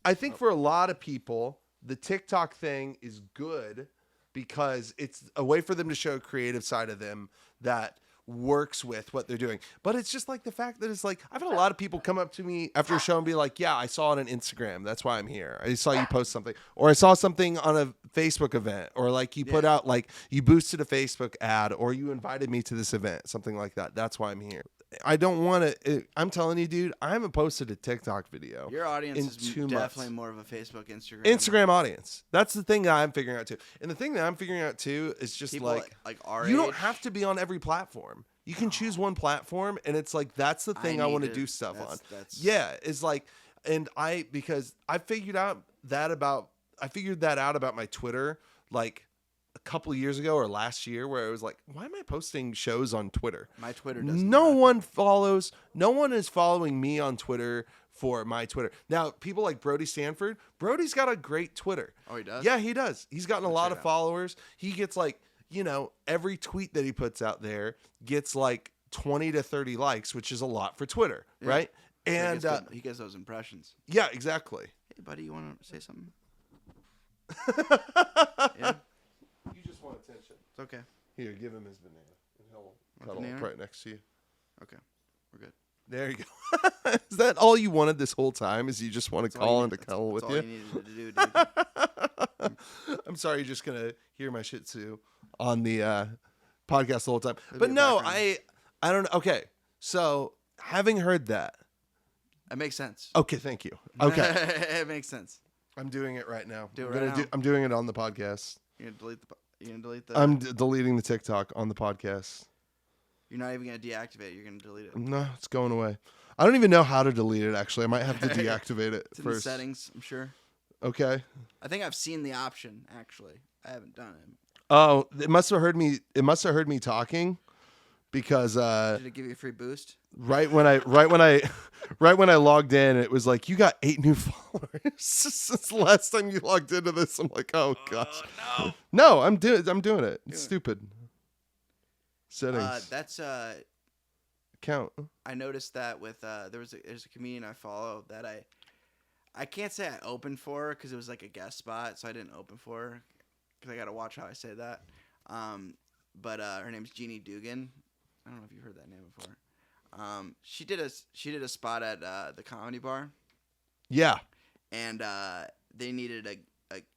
I think for a lot of people, the TikTok thing is good because it's a way for them to show a creative side of them that works with what they're doing. But it's just like the fact that it's like, I've had a lot of people come up to me after a show and be like, yeah, I saw it on Instagram. That's why I'm here. I saw you post something. Or I saw something on a Facebook event. Or like you put out, like you boosted a Facebook ad, or you invited me to this event, something like that. That's why I'm here. I don't want to. I'm telling you, dude, I haven't posted a TikTok video. Your audience in is 2 definitely months. more of a Facebook, Instagram. Instagram audience. That's the thing that I'm figuring out too. And the thing that I'm figuring out too is just People like our you age. don't have to be on every platform. You can choose one platform, and it's like that's the thing I need want to to- do stuff on. that's- Yeah, it's like, and because I figured that out about my Twitter like a couple of years ago or last year, where I was like, why am I posting shows on Twitter? My Twitter doesn't. No one is following me on Twitter for my Twitter. Now, people like Brody Stanford, Brody's got a great Twitter. Oh, he does? Yeah, he does. He's gotten a lot check of it out. followers. He gets like, every tweet that he puts out there gets like 20 to 30 likes, which is a lot for Twitter, right? So And he gets those impressions. yeah, exactly. Hey, buddy, you want to say something? Yeah. You just want attention. It's okay. Here, give him his banana. And he'll cuddle banana? up right next to you. Okay, we're good. There you go. Is that all you wanted this whole time? Is you just want to That's all call you and to need- cuddle with that's all you? you needed to do, dude. I'm sorry, you're just gonna hear my Shih Tzu on the podcast the whole time. It'll But be a no, background. I don't know. Okay, so having heard that, That makes sense. okay, thank you. Okay, It makes sense. I'm doing it right now. Do it I'm right gonna now. I'm doing it on the podcast. You're gonna delete the. I'm deleting the TikTok on the podcast. You're not even gonna deactivate it. You're gonna delete it. No, it's going away. I don't even know how to delete it. Actually, I might have to deactivate it It's in the first. settings, I'm sure. Okay. I think I've seen the option. Actually, I haven't done it. Oh, it must have heard me. It must have heard me talking, because Did it give you a free boost? right when I logged in, it was like, you got 8 new followers since the last time you logged into this. I'm like, oh gosh, no, I'm doing it. It's stupid. Settings That's account. I noticed that with there's a comedian I follow that I can't say I opened for because it was like a guest spot, so I didn't open for because I got to watch how I say that. but her name's Jeannie Dugan. I don't know if you've heard that name before. She did a spot at the Comedy Bar. Yeah. And they needed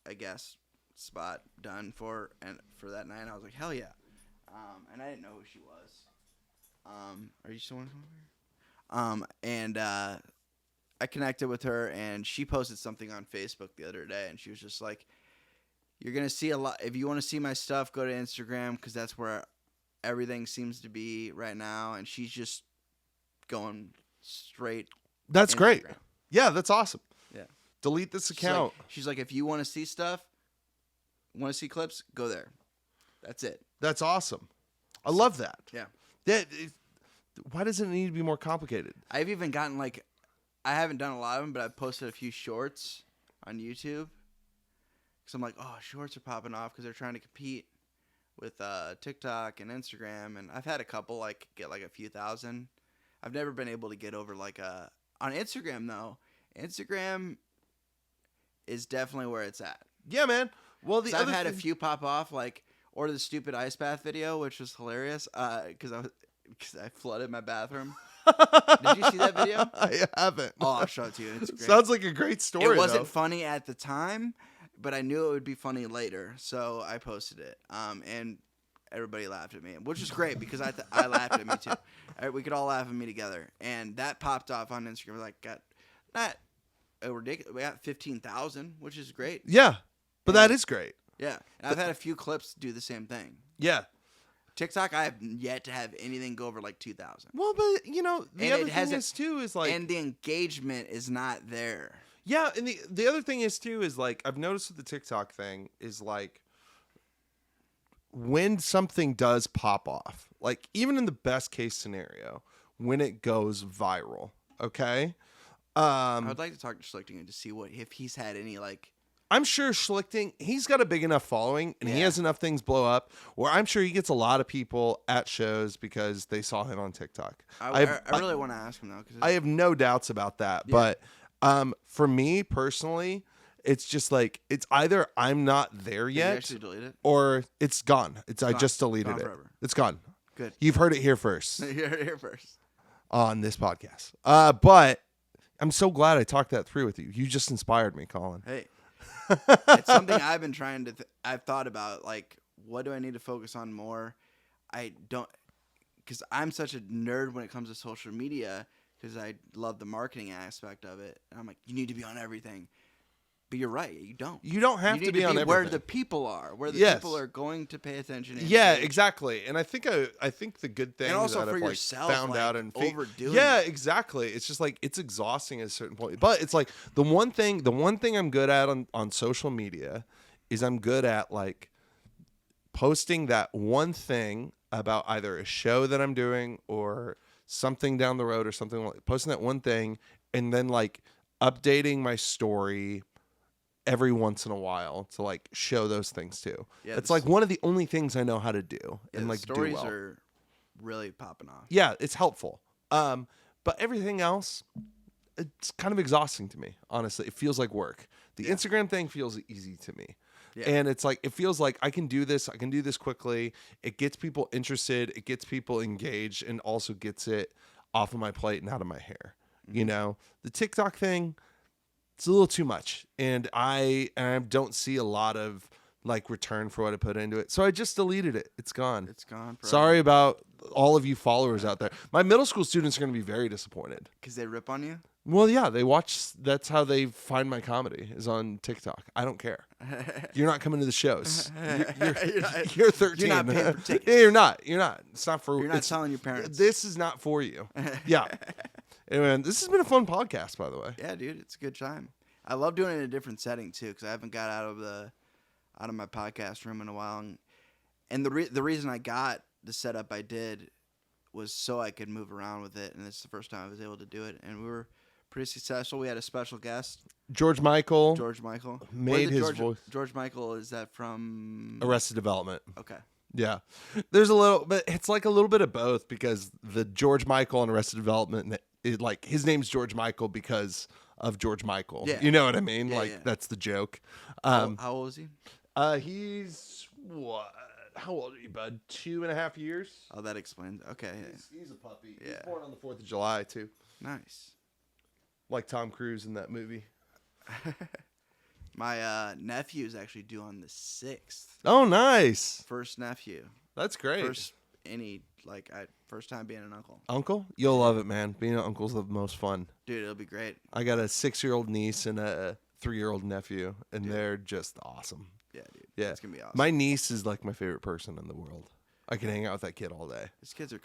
a guest spot done for that night. And I was like, hell yeah. And I didn't know who she was. Are you still want to come over here? And I connected with her, and she posted something on Facebook the other day, and she was just like, you're going to see a lot. If you want to see my stuff, go to Instagram, because that's where everything seems to be right now. And she's just going straight. That's Instagram. great. Yeah, that's awesome. Yeah. Delete this account. She's like, if you want to see stuff, want to see clips, go there. That's it. That's awesome. I love that. Yeah. Why does it need to be more complicated? I've even gotten I haven't done a lot of them, but I've posted a few shorts on YouTube. Because I'm like, oh, shorts are popping off because they're trying to compete with TikTok and Instagram. And I've had a couple get a few thousand. I've never been able to get over on Instagram though. Instagram is definitely where it's at. Yeah, man. Well, I've had a few pop off, or the stupid ice bath video, which was hilarious because I flooded my bathroom. Did you see that video? I haven't. Oh, I'll show it to you. It's great. Sounds like a great story. It wasn't funny at the time, but I knew it would be funny later, so I posted it. And everybody laughed at me, which is great because I laughed at me too. We could all laugh at me together, and that popped off on Instagram. Got not ridiculous. We got 15,000, which is great. Yeah, but that is great. Yeah, and I've had a few clips do the same thing. Yeah. TikTok, I have yet to have anything go over 2,000. Well, but the other thing is too is and the engagement is not there. Yeah, and the other thing is too is I've noticed with the TikTok thing is when something does pop off, even in the best case scenario, when it goes viral, okay? I would like to talk to Schlichting to see if he's had any I'm sure Schlichting, he's got a big enough following and he has enough things blow up where I'm sure he gets a lot of people at shows because they saw him on TikTok. I really want to ask him though. I have no doubts about that. Yeah. But for me personally, it's just it's either I'm not there yet. Did you actually delete it? Or it's gone. I just deleted it. Forever. It's gone. Good. You've heard it here first. You heard it here first. On this podcast. But I'm so glad I talked that through with you. You just inspired me, Colin. Hey. It's something I've been trying to I've thought about what do I need to focus on more. I don't, because I'm such a nerd when it comes to social media because I love the marketing aspect of it, and I'm like, you need to be on everything, but you're right, you don't have to be on everything. Where the people are, where the people are going to pay attention. Yeah, exactly. And I think the good thing, and also that for I've yourself, found out and overdoing. Yeah, exactly. It's just it's exhausting at a certain point. But it's the one thing I'm good at on social media is I'm good at posting that one thing about either a show that I'm doing or something down the road or something, posting that one thing and then updating my story every once in a while to show those things too. Yeah, it's one of the only things I know how to do. Yeah, and stories do well. Are really popping off. Yeah, it's helpful. But everything else, it's kind of exhausting to me. Honestly, it feels like work. The Instagram thing feels easy to me. Yeah. And it's it feels like I can do this. I can do this quickly. It gets people interested. It gets people engaged, and also gets it off of my plate and out of my hair. Mm-hmm. The TikTok thing, it's a little too much, and I don't see a lot of return for what I put into it. So I just deleted it. It's gone. It's gone. Forever. Sorry about all of you followers out there. My middle school students are going to be very disappointed because they rip on you. Well, yeah, they watch. That's how they find my comedy is on TikTok. I don't care. You're not coming to the shows. You're 13. You're not paying for tickets. Yeah, you're not. It's not for. You're not telling your parents. This is not for you. Yeah. Anyway, this has been a fun podcast, by the way. Yeah, dude, it's a good time. I love doing it in a different setting too, because I haven't got out of my podcast room in a while, and the reason I got the setup I did was so I could move around with it, and it's the first time I was able to do it, and we were pretty successful. We had a special guest, George Michael. Made his voice. George Michael, is that from Arrested Development? Okay. Yeah, there's a little, but it's a little bit of both because the George Michael on Arrested Development, his name's George Michael because of George Michael. Yeah. You know what I mean? Yeah, that's the joke. How old is he? He's what? how old are you, bud? 2.5 years. Oh, that explains. Okay. He's a puppy. Yeah. He's born on the 4th of July too, Nice. like Tom Cruise in that movie. My nephew is actually due on the 6th. Oh, nice. First nephew. That's great. First time being an uncle. Uncle, you'll love it, man. Being an uncle's the most fun. Dude, it'll be great. I got a 6-year-old niece and a 3-year-old nephew, and they're just awesome. Yeah, dude. Yeah, It's gonna be awesome. My niece is like my favorite person in the world. I can hang out with that kid all day. These kids are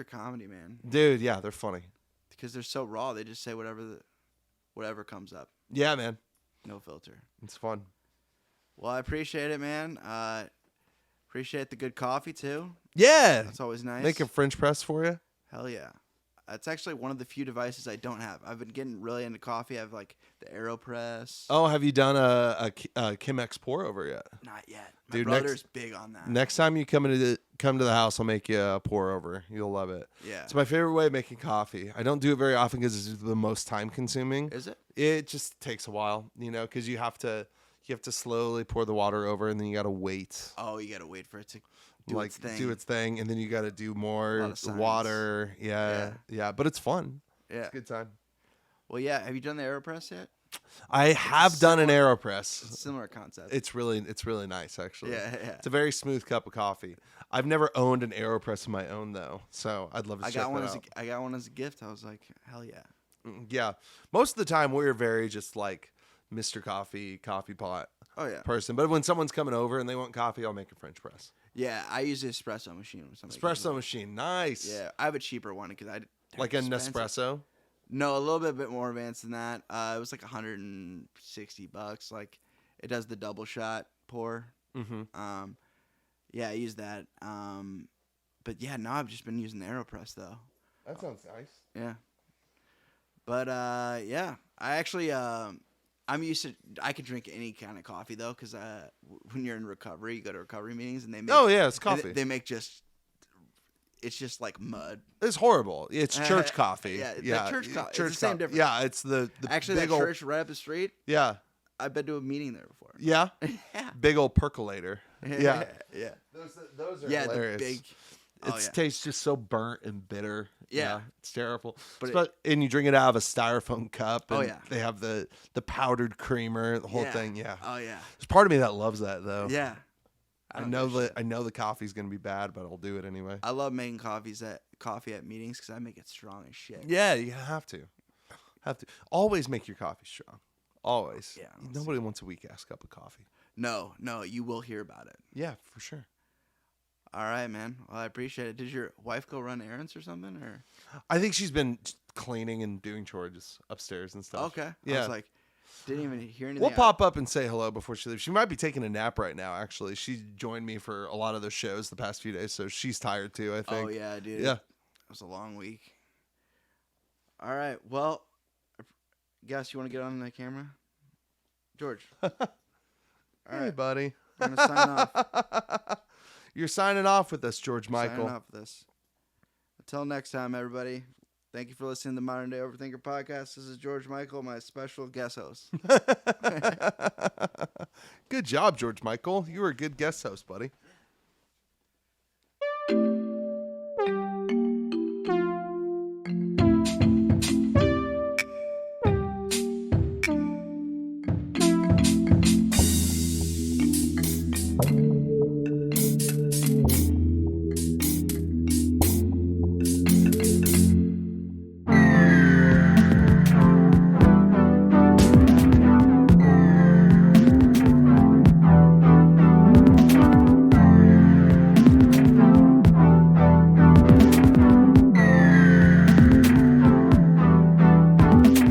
comedy, man. Dude, yeah, they're funny. Because they're so raw. They just say whatever comes up. Yeah, man. No filter. It's fun. Well, I appreciate it, man. Appreciate the good coffee too. Yeah. That's always nice. Make a French press for you. Hell yeah. That's actually one of the few devices I don't have. I've been getting really into coffee. I have like the AeroPress. Oh, have you done a Chemex pour over yet? Not yet. My Dude, brother's big on that. Next time you come to the house, I'll make you a pour over. You'll love it. Yeah. It's my favorite way of making coffee. I don't do it very often because it's the most time consuming. Is it? It just takes a while, because you have to slowly pour the water over, and then you got to wait. Oh, you gotta wait for it to do its thing. And then you got to do A more lot of science. water. Yeah, but it's fun. Yeah. It's a good time. Well, yeah. Have you done the AeroPress yet? I have done an AeroPress. It's a similar concept. It's really nice, actually. Yeah. It's a very smooth cup of coffee. I've never owned an AeroPress of my own though, so I'd love to check that out. I got one as a gift. I was like, hell yeah. Yeah, most of the time we're very just like Mr. Coffee pot Oh yeah. person, but when someone's coming over and they want coffee, I'll make a French press. Yeah, I use the espresso machine. When somebody Espresso comes machine, nice. over. Yeah, I have a cheaper one because Like a Nespresso. No, a little bit more advanced than that. It was like $160. Like, it does the double shot pour. Mm-hmm. Yeah, I use that. But yeah, now I've just been using the AeroPress though. That sounds nice. Yeah. But yeah, I actually I'm used to. I could drink any kind of coffee though, because when you're in recovery, you go to recovery meetings and they make. Oh yeah, it's coffee. They make just. It's just like mud. It's horrible. It's church coffee. Yeah, church coffee. It's the same difference. Yeah, it's the Actually, big that old, church right up the street. Yeah. I've been to a meeting there before. Yeah. Yeah. Big old percolator. Yeah. Yeah. Those are Yeah, hilarious. the big. It tastes just so burnt and bitter. Yeah. It's terrible. But and you drink it out of a styrofoam cup. And Oh, yeah. They have the powdered creamer, the whole thing. Yeah. Oh yeah. There's part of me that loves that though. Yeah. I don't know give a shit. I know the coffee's gonna be bad, but I'll do it anyway. I love making coffee at meetings because I make it strong as shit. Yeah, you have to. Always make your coffee strong. Always. Yeah, Nobody wants a weak ass cup of coffee. No, you will hear about it. Yeah, for sure. All right, man. Well, I appreciate it. Did your wife go run errands or something, or? I think she's been cleaning and doing chores upstairs and stuff. Okay. Yeah. I was like, didn't even hear anything. We'll pop up and say hello before she leaves. She might be taking a nap right now, actually. She joined me for a lot of those shows the past few days, so she's tired too, I think. Oh, yeah, dude. Yeah. It was a long week. All right. Well, guess you want to get on the camera? George. All Hey, right. buddy. I'm going to sign off. You're signing off with us, George Michael. Signing off with this. Until next time, everybody. Thank you for listening to the Modern Day Overthinker podcast. This is George Michael, my special guest host. Good job, George Michael. You were a good guest host, buddy.